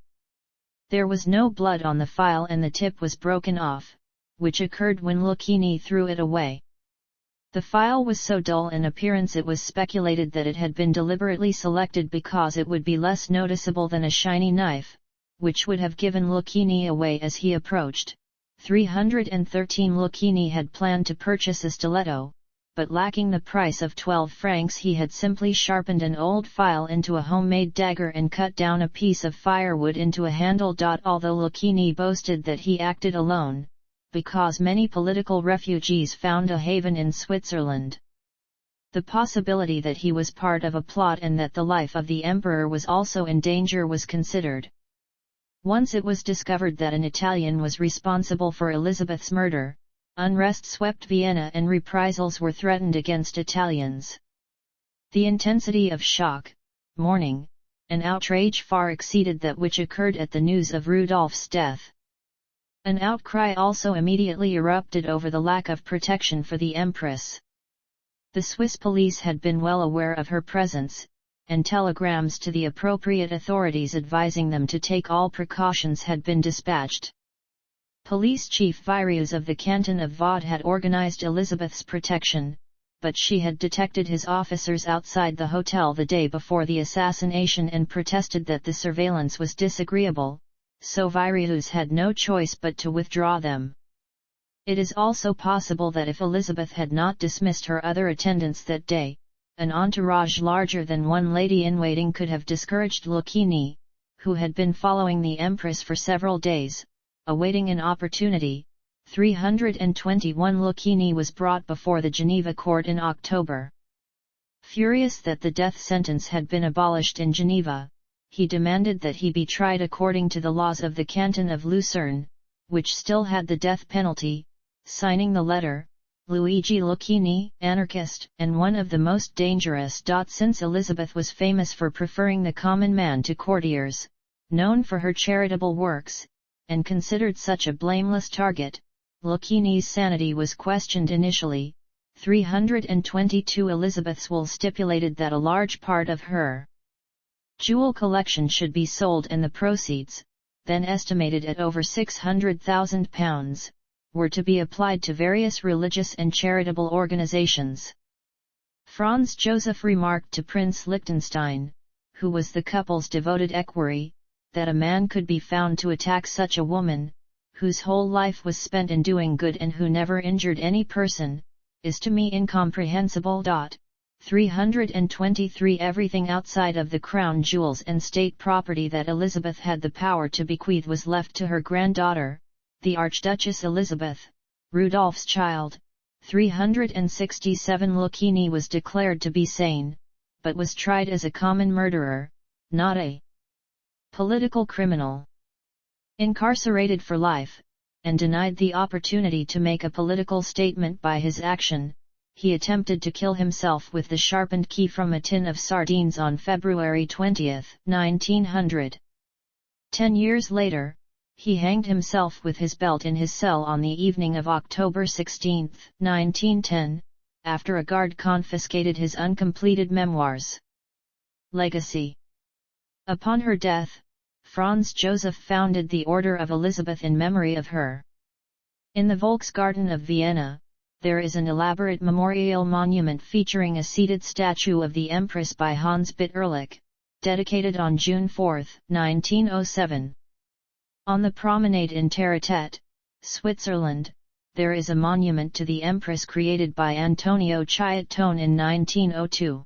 A: There was no blood on the file and the tip was broken off, which occurred when Lucchini threw it away. The file was so dull in appearance it was speculated that it had been deliberately selected because it would be less noticeable than a shiny knife, which would have given Lucchini away as he approached. 313 Lucchini had planned to purchase a stiletto, but lacking the price of 12 francs he had simply sharpened an old file into a homemade dagger and cut down a piece of firewood into a handle. Although Lucchini boasted that he acted alone, because many political refugees found a haven in Switzerland. The possibility that he was part of a plot and that the life of the emperor was also in danger was considered. Once it was discovered that an Italian was responsible for Elisabeth's murder, unrest swept Vienna and reprisals were threatened against Italians. The intensity of shock, mourning, and outrage far exceeded that which occurred at the news of Rudolph's death. An outcry also immediately erupted over the lack of protection for the Empress. The Swiss police had been well aware of her presence, and telegrams to the appropriate authorities advising them to take all precautions had been dispatched. Police Chief Virius of the canton of Vaud had organized Elisabeth's protection, but she had detected his officers outside the hotel the day before the assassination and protested that the surveillance was disagreeable, so Virius had no choice but to withdraw them. It is also possible that if Elisabeth had not dismissed her other attendants that day, an entourage larger than one lady-in-waiting could have discouraged Lucchini, who had been following the Empress for several days, awaiting an opportunity. 321 Lucchini was brought before the Geneva court in October. Furious that the death sentence had been abolished in Geneva, he demanded that he be tried according to the laws of the canton of Lucerne, which still had the death penalty. Signing the letter, Luigi Lucchini, anarchist and one of the most dangerous. Since Elisabeth was famous for preferring the common man to courtiers, known for her charitable works, and considered such a blameless target, Lucchini's sanity was questioned initially. 322 Elisabeth's will stipulated that a large part of her jewel collection should be sold and the proceeds, then estimated at over £600,000, were to be applied to various religious and charitable organizations. Franz Joseph remarked to Prince Liechtenstein, who was the couple's devoted equerry, that a man could be found to attack such a woman, whose whole life was spent in doing good and who never injured any person, is to me incomprehensible. 323 Everything outside of the crown jewels and state property that Elisabeth had the power to bequeath was left to her granddaughter, the Archduchess Elisabeth, Rudolph's child. 367 Lucchini was declared to be sane, but was tried as a common murderer, not a political criminal. Incarcerated for life, and denied the opportunity to make a political statement by his action, he attempted to kill himself with the sharpened key from a tin of sardines on February 20, 1900. 10 years later, he hanged himself with his belt in his cell on the evening of October 16, 1910, after a guard confiscated his uncompleted memoirs. Legacy. Upon her death, Franz Joseph founded the Order of Elisabeth in memory of her. In the Volksgarten of Vienna, there is an elaborate memorial monument featuring a seated statue of the Empress by Hans Bitt Ehrlich, dedicated on June 4, 1907. On the promenade in Terratet, Switzerland, there is a monument to the Empress created by Antonio Chiattone in 1902.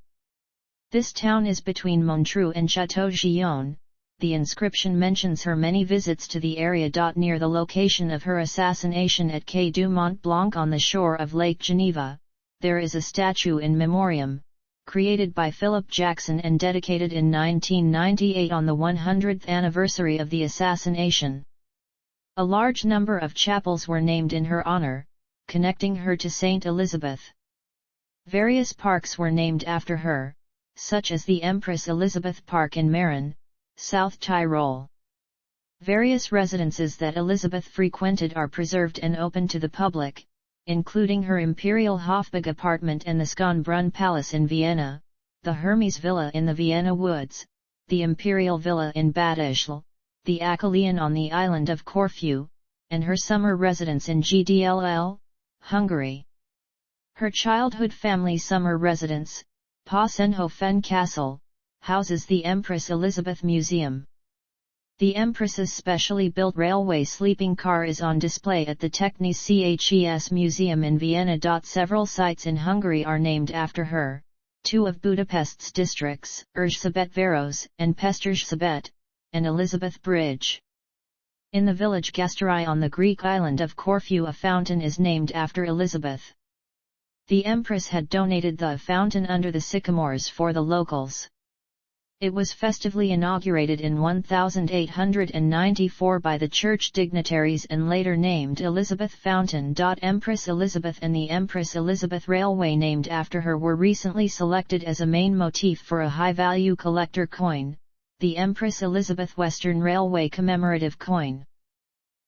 A: This town is between Montreux and Château-Gillon. The inscription mentions her many visits to the area. Near the location of her assassination at Quai du Mont Blanc on the shore of Lake Geneva, there is a statue in memoriam, created by Philip Jackson and dedicated in 1998 on the 100th anniversary of the assassination. A large number of chapels were named in her honor, connecting her to Saint Elisabeth. Various parks were named after her, such as the Empress Elisabeth Park in Meran, South Tyrol. Various residences that Elisabeth frequented are preserved and open to the public, including her Imperial Hofburg apartment and the Schönbrunn Palace in Vienna, the Hermes Villa in the Vienna Woods, the Imperial Villa in Bad Ischl, the Acolion on the island of Corfu, and her summer residence in Gdll, Hungary. Her childhood family summer residence, Pausenhofen Castle, houses the Empress Elisabeth Museum. The Empress's specially built railway sleeping car is on display at the Technisches Ces Museum in Vienna. Several sites in Hungary are named after her, two of Budapest's districts, Erzsébet and Pesterzsébet, and Elisabeth Bridge. In the village Gasztory on the Greek island of Corfu a fountain is named after Elisabeth. The Empress had donated the fountain under the sycamores for the locals. It was festively inaugurated in 1894 by the church dignitaries and later named Elizabeth Fountain. Empress Elisabeth and the Empress Elisabeth Railway named after her were recently selected as a main motif for a high-value collector coin, the Empress Elisabeth Western Railway commemorative coin.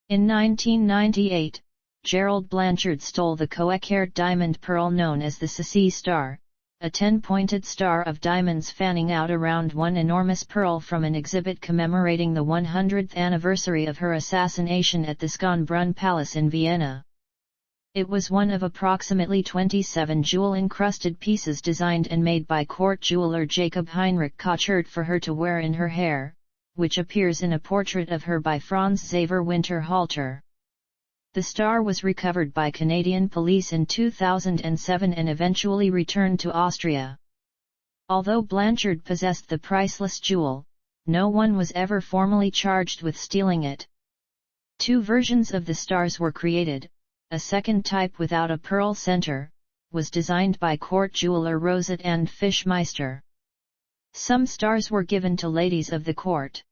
A: In 1998, Gerald Blanchard stole the Coeckert diamond pearl known as the Sissi star, a 10-pointed star of diamonds fanning out around one enormous pearl from an exhibit commemorating the 100th anniversary of her assassination at the Schönbrunn Palace in Vienna. It was one of approximately 27 jewel-encrusted pieces designed and made by court jeweler Jacob Heinrich Kochert for her to wear in her hair, which appears in a portrait of her by Franz Xaver Winterhalter. The star was recovered by Canadian police in 2007 and eventually returned to Austria. Although Blanchard possessed the priceless jewel, no one was ever formally charged with stealing it. Two versions of the stars were created. A second type without a pearl center was designed by court jeweler Rosette and Fischmeister. Some stars were given to ladies of the court.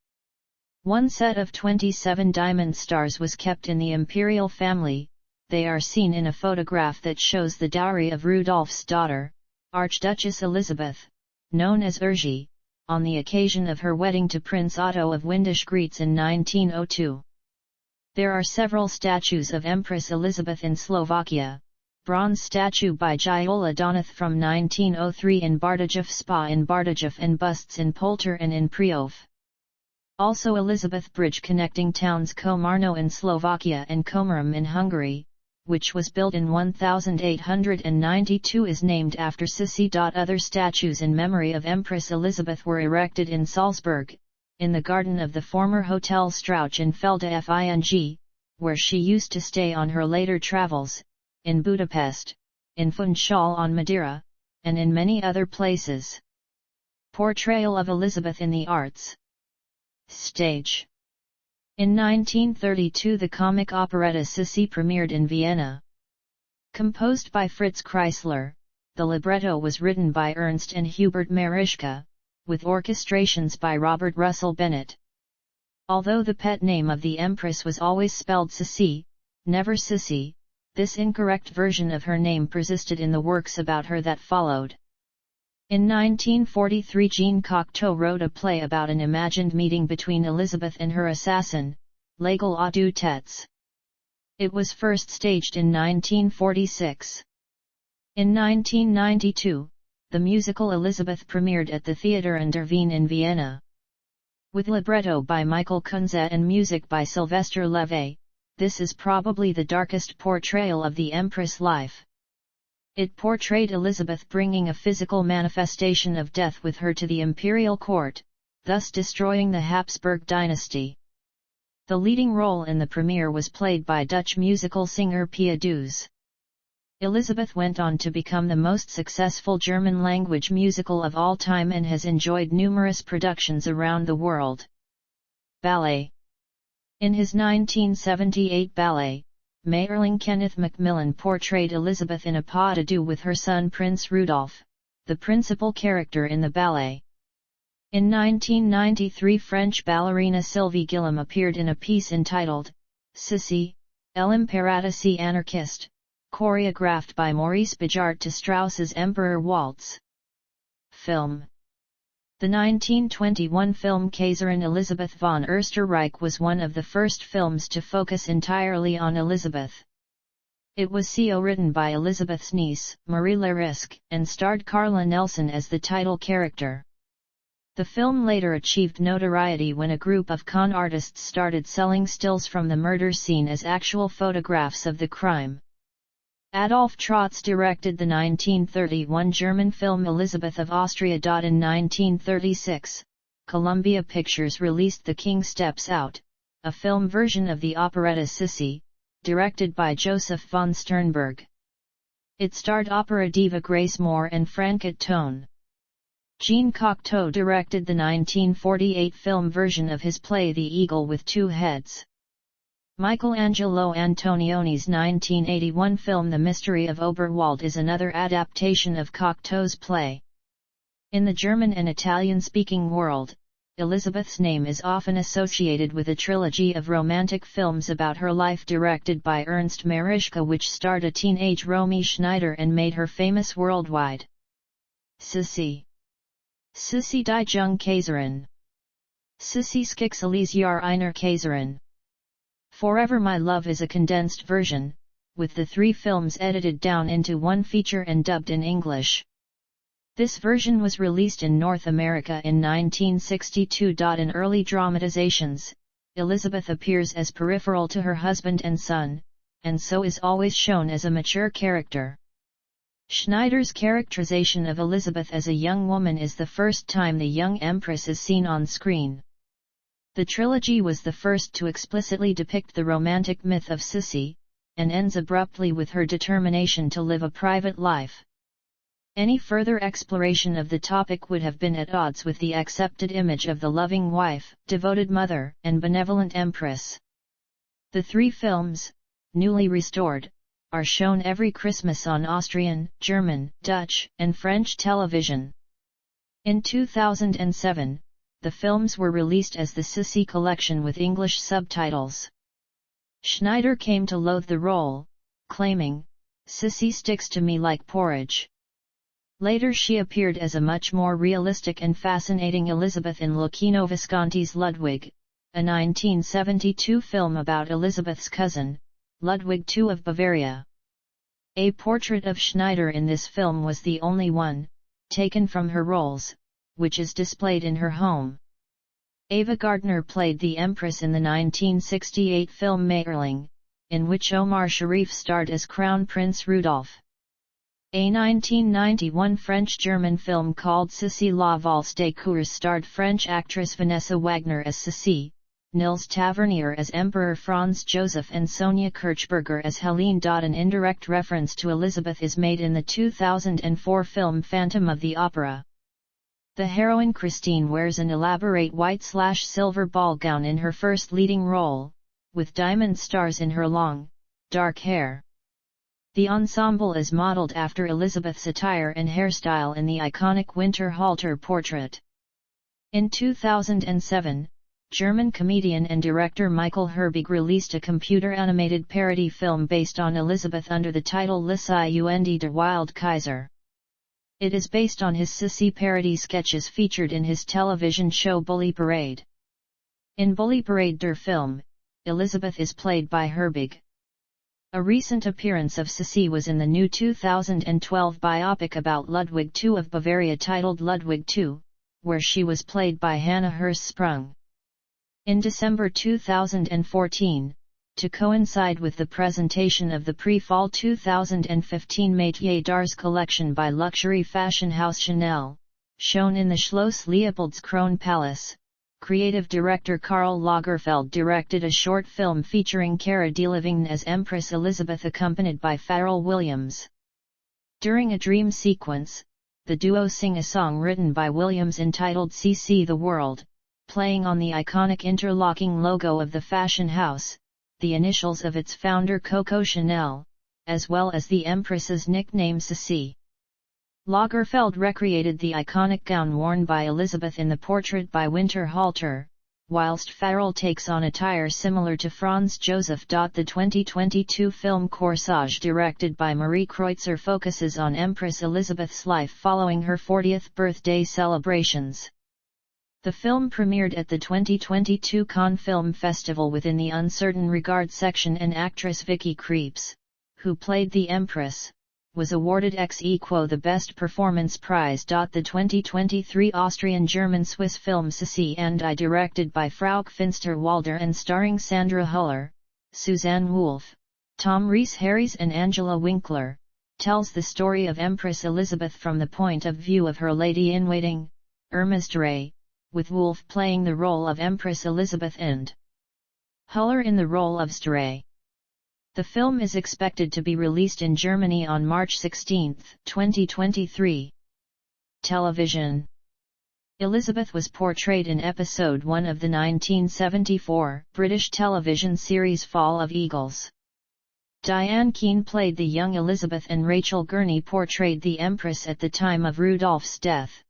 A: One set of 27 diamond stars was kept in the imperial family. They are seen in a photograph that shows the dowry of Rudolph's daughter, Archduchess Elisabeth, known as Erzsébet, on the occasion of her wedding to Prince Otto of Windisch-Gratz in 1902. There are several statues of Empress Elisabeth in Slovakia, bronze statue by Giola Donath from 1903 in Bardejov Spa in Bardejov and busts in Polter and in Priov. Also Elisabeth Bridge connecting towns Komarno in Slovakia and Komárom in Hungary, which was built in 1892 is named after Sissi. Other statues in memory of Empress Elisabeth were erected in Salzburg, in the garden of the former Hotel Strauch in Felda Fing, where she used to stay on her later travels, in Budapest, in Funchal on Madeira, and in many other places. Portrayal of Elisabeth in the arts. Stage. In 1932 the comic operetta Sissi premiered in Vienna. Composed by Fritz Kreisler, the libretto was written by Ernst and Hubert Marischka, with orchestrations by Robert Russell Bennett. Although the pet name of the Empress was always spelled Sissi, never Sissy, this incorrect version of her name persisted in the works about her that followed. In 1943 Jean Cocteau wrote a play about an imagined meeting between Elizabeth and her assassin, L'Aigle à deux têtes. It was first staged in 1946. In 1992, the musical Elisabeth premiered at the Theater an der Wien in Vienna. With libretto by Michael Kunze and music by Sylvester Levay, this is probably the darkest portrayal of the Empress' life. It portrayed Elizabeth bringing a physical manifestation of death with her to the imperial court, thus destroying the Habsburg dynasty. The leading role in the premiere was played by Dutch musical singer Pia Doos. Elizabeth went on to become the most successful German-language musical of all time and has enjoyed numerous productions around the world. Ballet. In his 1978 ballet, Mayerling Kenneth Macmillan portrayed Elizabeth in a pas de deux with her son Prince Rudolph, the principal character in the ballet. In 1993 French ballerina Sylvie Guillaume appeared in a piece entitled, Sissi, l'Impératrice anarchiste, choreographed by Maurice Bijart to Strauss's Emperor Waltz. Film. The 1921 film Kaiserin Elisabeth von Österreich was one of the first films to focus entirely on Elizabeth. It was co-written by Elizabeth's niece, Marie Lariske, and starred Carla Nelson as the title character. The film later achieved notoriety when a group of con artists started selling stills from the murder scene as actual photographs of the crime. Adolf Trotz directed the 1931 German film Elisabeth of Austria. In 1936, Columbia Pictures released The King Steps Out, a film version of the operetta Sissi, directed by Joseph von Sternberg. It starred opera diva Grace Moore and Franket Tone. Jean Cocteau directed the 1948 film version of his play The Eagle with Two Heads. Michelangelo Antonioni's 1981 film The Mystery of Oberwald is another adaptation of Cocteau's play. In the German and Italian-speaking world, Elizabeth's name is often associated with a trilogy of romantic films about her life directed by Ernst Marischka which starred a teenage Romy Schneider and made her famous worldwide. Sissi. Sissi die Jung Kaiserin. Sissi Skixeles Jahr einer Kaiserin. Forever My Love is a condensed version, with the 3 films edited down into one feature and dubbed in English. This version was released in North America in 1962. In early dramatizations, Elizabeth appears as peripheral to her husband and son, and so is always shown as a mature character. Schneider's characterization of Elizabeth as a young woman is the first time the young empress is seen on screen. The trilogy was the first to explicitly depict the romantic myth of Sissi, and ends abruptly with her determination to live a private life. Any further exploration of the topic would have been at odds with the accepted image of the loving wife, devoted mother, and benevolent empress. The 3 films, newly restored, are shown every Christmas on Austrian, German, Dutch, and French television. In 2007, the films were released as the Sissi collection with English subtitles. Schneider came to loathe the role, claiming, "Sissi sticks to me like porridge." Later she appeared as a much more realistic and fascinating Elizabeth in Luchino Visconti's Ludwig, a 1972 film about Elizabeth's cousin, Ludwig II of Bavaria. A portrait of Schneider in this film was the only one, taken from her roles, which is displayed in her home. Ava Gardner played the Empress in the 1968 film Mayerling, in which Omar Sharif starred as Crown Prince Rudolph. A 1991 French-German film called Sissi la valse des cours starred French actress Vanessa Wagner as Sissi, Nils Tavernier as Emperor Franz Joseph and Sonia Kirchberger as Helene. An indirect reference to Elizabeth is made in the 2004 film Phantom of the Opera. The heroine Christine wears an elaborate white/silver ball gown in her first leading role, with diamond stars in her long, dark hair. The ensemble is modeled after Elisabeth's attire and hairstyle in the iconic winter halter portrait. In 2007, German comedian and director Michael Herbig released a computer-animated parody film based on Elisabeth under the title Elisabeth der Wild Kaiser. It is based on his Sissi parody sketches featured in his television show Bully Parade. In Bully Parade der Film, Elisabeth is played by Herbig. A recent appearance of Sissi was in the new 2012 biopic about Ludwig II of Bavaria titled Ludwig II, where she was played by Hannah Hirschsprung. In December 2014, to coincide with the presentation of the pre-fall 2015 Métiers d'Arts collection by luxury fashion house Chanel, shown in the Schloss Leopoldskron Palace, creative director Karl Lagerfeld directed a short film featuring Cara Delevingne as Empress Elisabeth accompanied by Pharrell Williams. During a dream sequence, the duo sing a song written by Williams entitled CC the World, playing on the iconic interlocking logo of the fashion house, the initials of its founder Coco Chanel, as well as the Empress's nickname Sissi. Lagerfeld recreated the iconic gown worn by Elisabeth in the portrait by winter halter, whilst Pharrell takes on attire similar to Franz Joseph. The 2022 film Corsage directed by Marie Kreutzer focuses on Empress Elisabeth's life following her 40th birthday celebrations. The film premiered at the 2022 Cannes Film Festival within the Uncertain Regard section, and actress Vicky Krieps, who played the Empress, was awarded ex aequo the Best Performance Prize. The 2023 Austrian-German-Swiss film Sissi and I, directed by Frauke Finsterwalder and starring Sandra Huller, Suzanne Wolf, Tom Rhys-Harries and Angela Winkler, tells the story of Empress Elisabeth from the point of view of her lady-in-waiting, Irma Stray, with Wolf playing the role of Empress Elisabeth and Huller in the role of Stray. The film is expected to be released in Germany on March 16, 2023. Television. Elisabeth was portrayed in episode 1 of the 1974 British television series Fall of Eagles. Diane Keane played the young Elisabeth and Rachel Gurney portrayed the Empress at the time of Rudolph's death.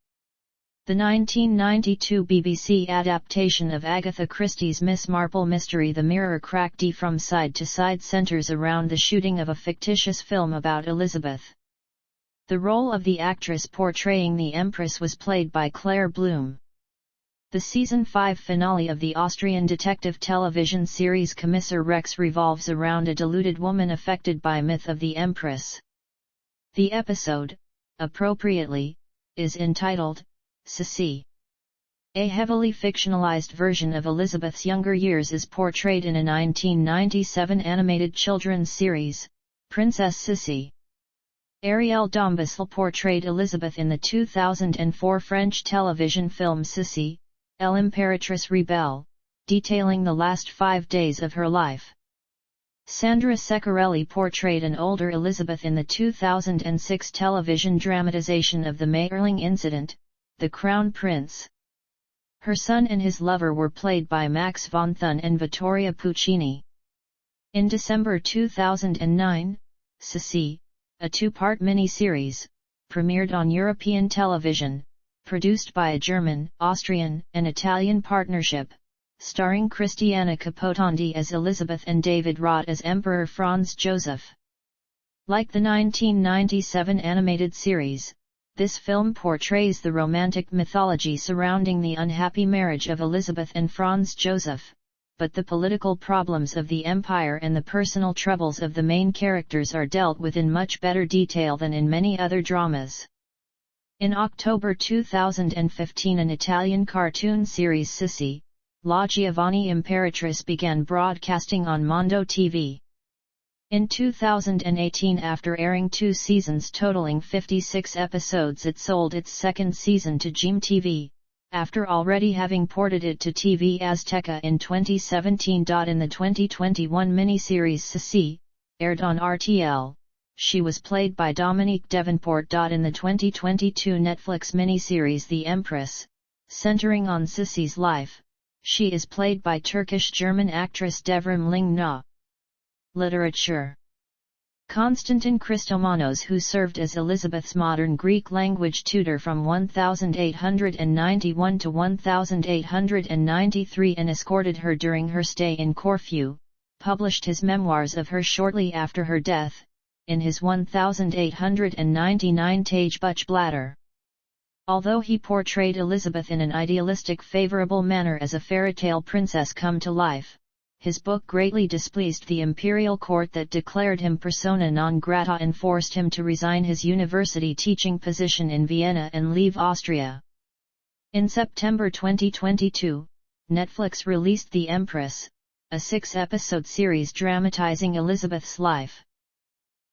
A: The 1992 BBC adaptation of Agatha Christie's Miss Marple mystery The Mirror cracked from side to side centres around the shooting of a fictitious film about Elisabeth. The role of the actress portraying the Empress was played by Claire Bloom. The Season 5 finale of the Austrian detective television series Kommissar Rex revolves around a deluded woman affected by myth of the Empress. The episode, appropriately, is entitled Sissi. A heavily fictionalized version of Elisabeth's younger years is portrayed in a 1997 animated children's series, Princess Sissi. Ariel Dombasle portrayed Elisabeth in the 2004 French television film Sissi, L'Impératrice Rebelle, detailing the last 5 days of her life. Sandra Ceccarelli portrayed an older Elisabeth in the 2006 television dramatization of the Mayerling incident, The Crown Prince. Her son and his lover were played by Max von Thun and Vittoria Puccini. In December 2009, Sissi, a two-part mini-series, premiered on European television, produced by a German, Austrian, and Italian partnership, starring Cristiana Capotondi as Elisabeth and David Roth as Emperor Franz Joseph. Like the 1997 animated series, this film portrays the romantic mythology surrounding the unhappy marriage of Elisabeth and Franz Joseph, but the political problems of the empire and the personal troubles of the main characters are dealt with in much better detail than in many other dramas. In October 2015, an Italian cartoon series Sissi, La Giovanni Imperatrice began broadcasting on Mondo TV. In 2018, after airing 2 seasons totaling 56 episodes, it sold its second season to GMTV, after already having ported it to TV Azteca in 2017. In the 2021 miniseries Sissi, aired on RTL, she was played by Dominique Davenport. In the 2022 Netflix miniseries The Empress, centering on Sissi's life, she is played by Turkish-German actress Devrim Lingna. Literature. Constantin Christomanos, who served as Elizabeth's modern Greek language tutor from 1891 to 1893 and escorted her during her stay in Corfu, published his memoirs of her shortly after her death, in his 1899 Tagebücher. Although he portrayed Elizabeth in an idealistic favorable manner as a fairy-tale princess come to life, his book greatly displeased the imperial court that declared him persona non grata and forced him to resign his university teaching position in Vienna and leave Austria. In September 2022, Netflix released The Empress, a 6-episode series dramatizing Elizabeth's life.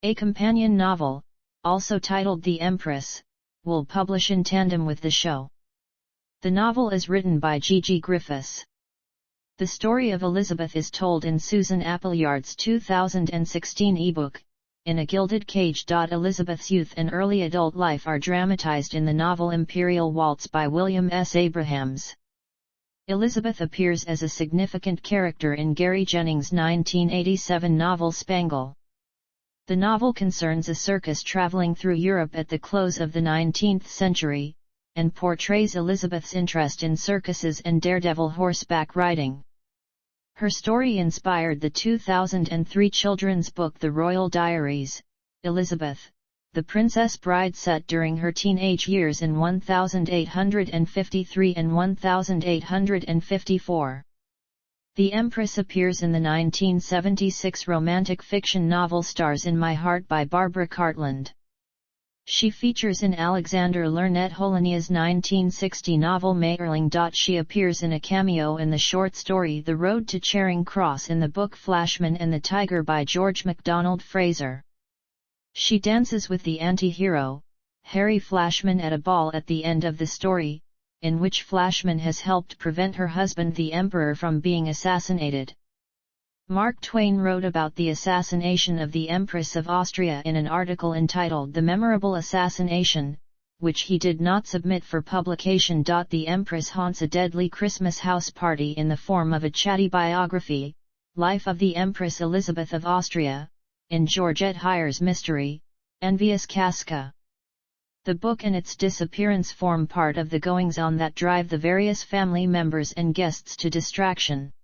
A: A companion novel, also titled The Empress, will publish in tandem with the show. The novel is written by Gigi Griffiths. The story of Elizabeth is told in Susan Appleyard's 2016 ebook, In a Gilded Cage. Elizabeth's youth and early adult life are dramatized in the novel Imperial Waltz by William S. Abrahams. Elizabeth appears as a significant character in Gary Jennings' 1987 novel Spangle. The novel concerns a circus traveling through Europe at the close of the 19th century, and portrays Elizabeth's interest in circuses and daredevil horseback riding. Her story inspired the 2003 children's book The Royal Diaries, Elizabeth, the Princess Bride, set during her teenage years in 1853 and 1854. The Empress appears in the 1976 romantic fiction novel Stars in My Heart by Barbara Cartland. She features in Alexander Lernet Holania's 1960 novel Mayerling. She appears in a cameo in the short story The Road to Charing Cross in the book Flashman and the Tiger by George MacDonald Fraser. She dances with the anti-hero, Harry Flashman, at a ball at the end of the story, in which Flashman has helped prevent her husband the Emperor from being assassinated. Mark Twain wrote about the assassination of the Empress of Austria in an article entitled The Memorable Assassination, which he did not submit for publication. The Empress haunts a deadly Christmas house party in the form of a chatty biography, Life of the Empress Elisabeth of Austria, in Georgette Heyer's mystery, Envious Casca. The book and its disappearance form part of the goings-on that drive the various family members and guests to distraction.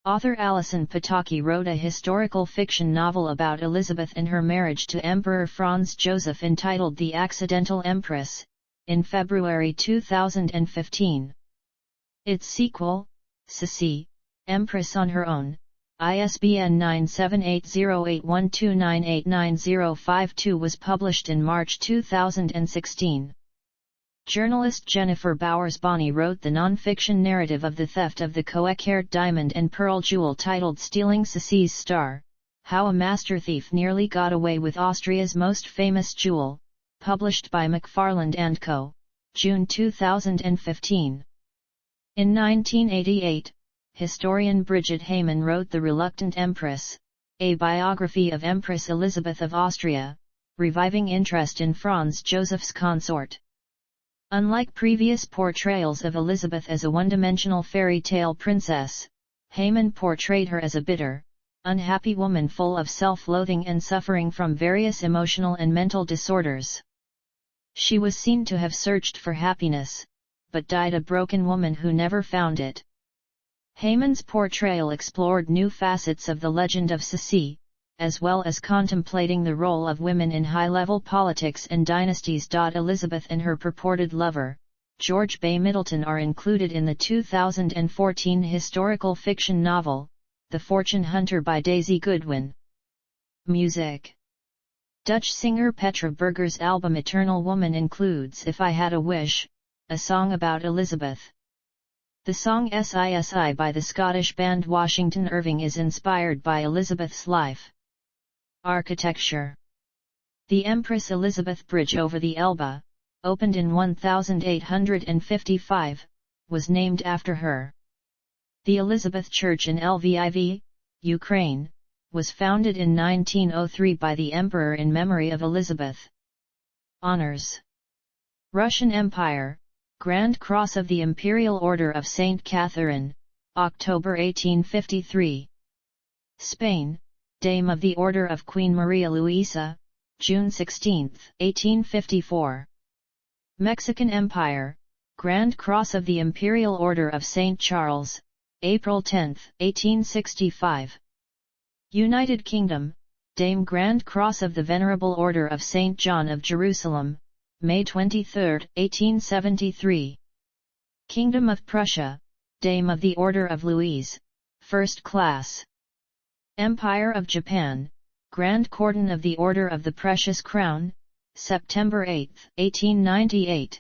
A: Author Alison Pataki wrote a historical fiction novel about Elizabeth and her marriage to Emperor Franz Joseph entitled The Accidental Empress, in February 2015. Its sequel, Sissi, Empress on Her Own, ISBN 9780812989052, was published in March 2016. Journalist Jennifer Bowers-Bonney wrote the non-fiction narrative of the theft of the Coeckert diamond and pearl jewel titled Stealing Sissi's Star, How a Master Thief Nearly Got Away with Austria's Most Famous Jewel, published by McFarland & Co., June 2015. In 1988, historian Bridget Heyman wrote The Reluctant Empress, a biography of Empress Elisabeth of Austria, reviving interest in Franz Joseph's consort. Unlike previous portrayals of Elizabeth as a one-dimensional fairy tale princess, Heyman portrayed her as a bitter, unhappy woman full of self-loathing and suffering from various emotional and mental disorders. She was seen to have searched for happiness, but died a broken woman who never found it. Heyman's portrayal explored new facets of the legend of Sissi, as well as contemplating the role of women in high-level politics and dynasties. Elizabeth and her purported lover, George Bay Middleton, are included in the 2014 historical fiction novel, The Fortune Hunter by Daisy Goodwin. Music. Dutch singer Petra Berger's album Eternal Woman includes If I Had a Wish, a song about Elizabeth. The song Sissi by the Scottish band Washington Irving is inspired by Elizabeth's life. Architecture. The Empress Elisabeth Bridge over the Elbe, opened in 1855, was named after her. The Elizabeth Church in Lviv, Ukraine, was founded in 1903 by the Emperor in memory of Elizabeth. Honors. Russian Empire, Grand Cross of the Imperial Order of St. Catherine, October 1853. Spain, Dame of the Order of Queen Maria Luisa, June 16, 1854. Mexican Empire, Grand Cross of the Imperial Order of St. Charles, April 10, 1865. United Kingdom, Dame Grand Cross of the Venerable Order of St. John of Jerusalem, May 23, 1873. Kingdom of Prussia, Dame of the Order of Louise, First Class. Empire of Japan, Grand Cordon of the Order of the Precious Crown, September 8, 1898.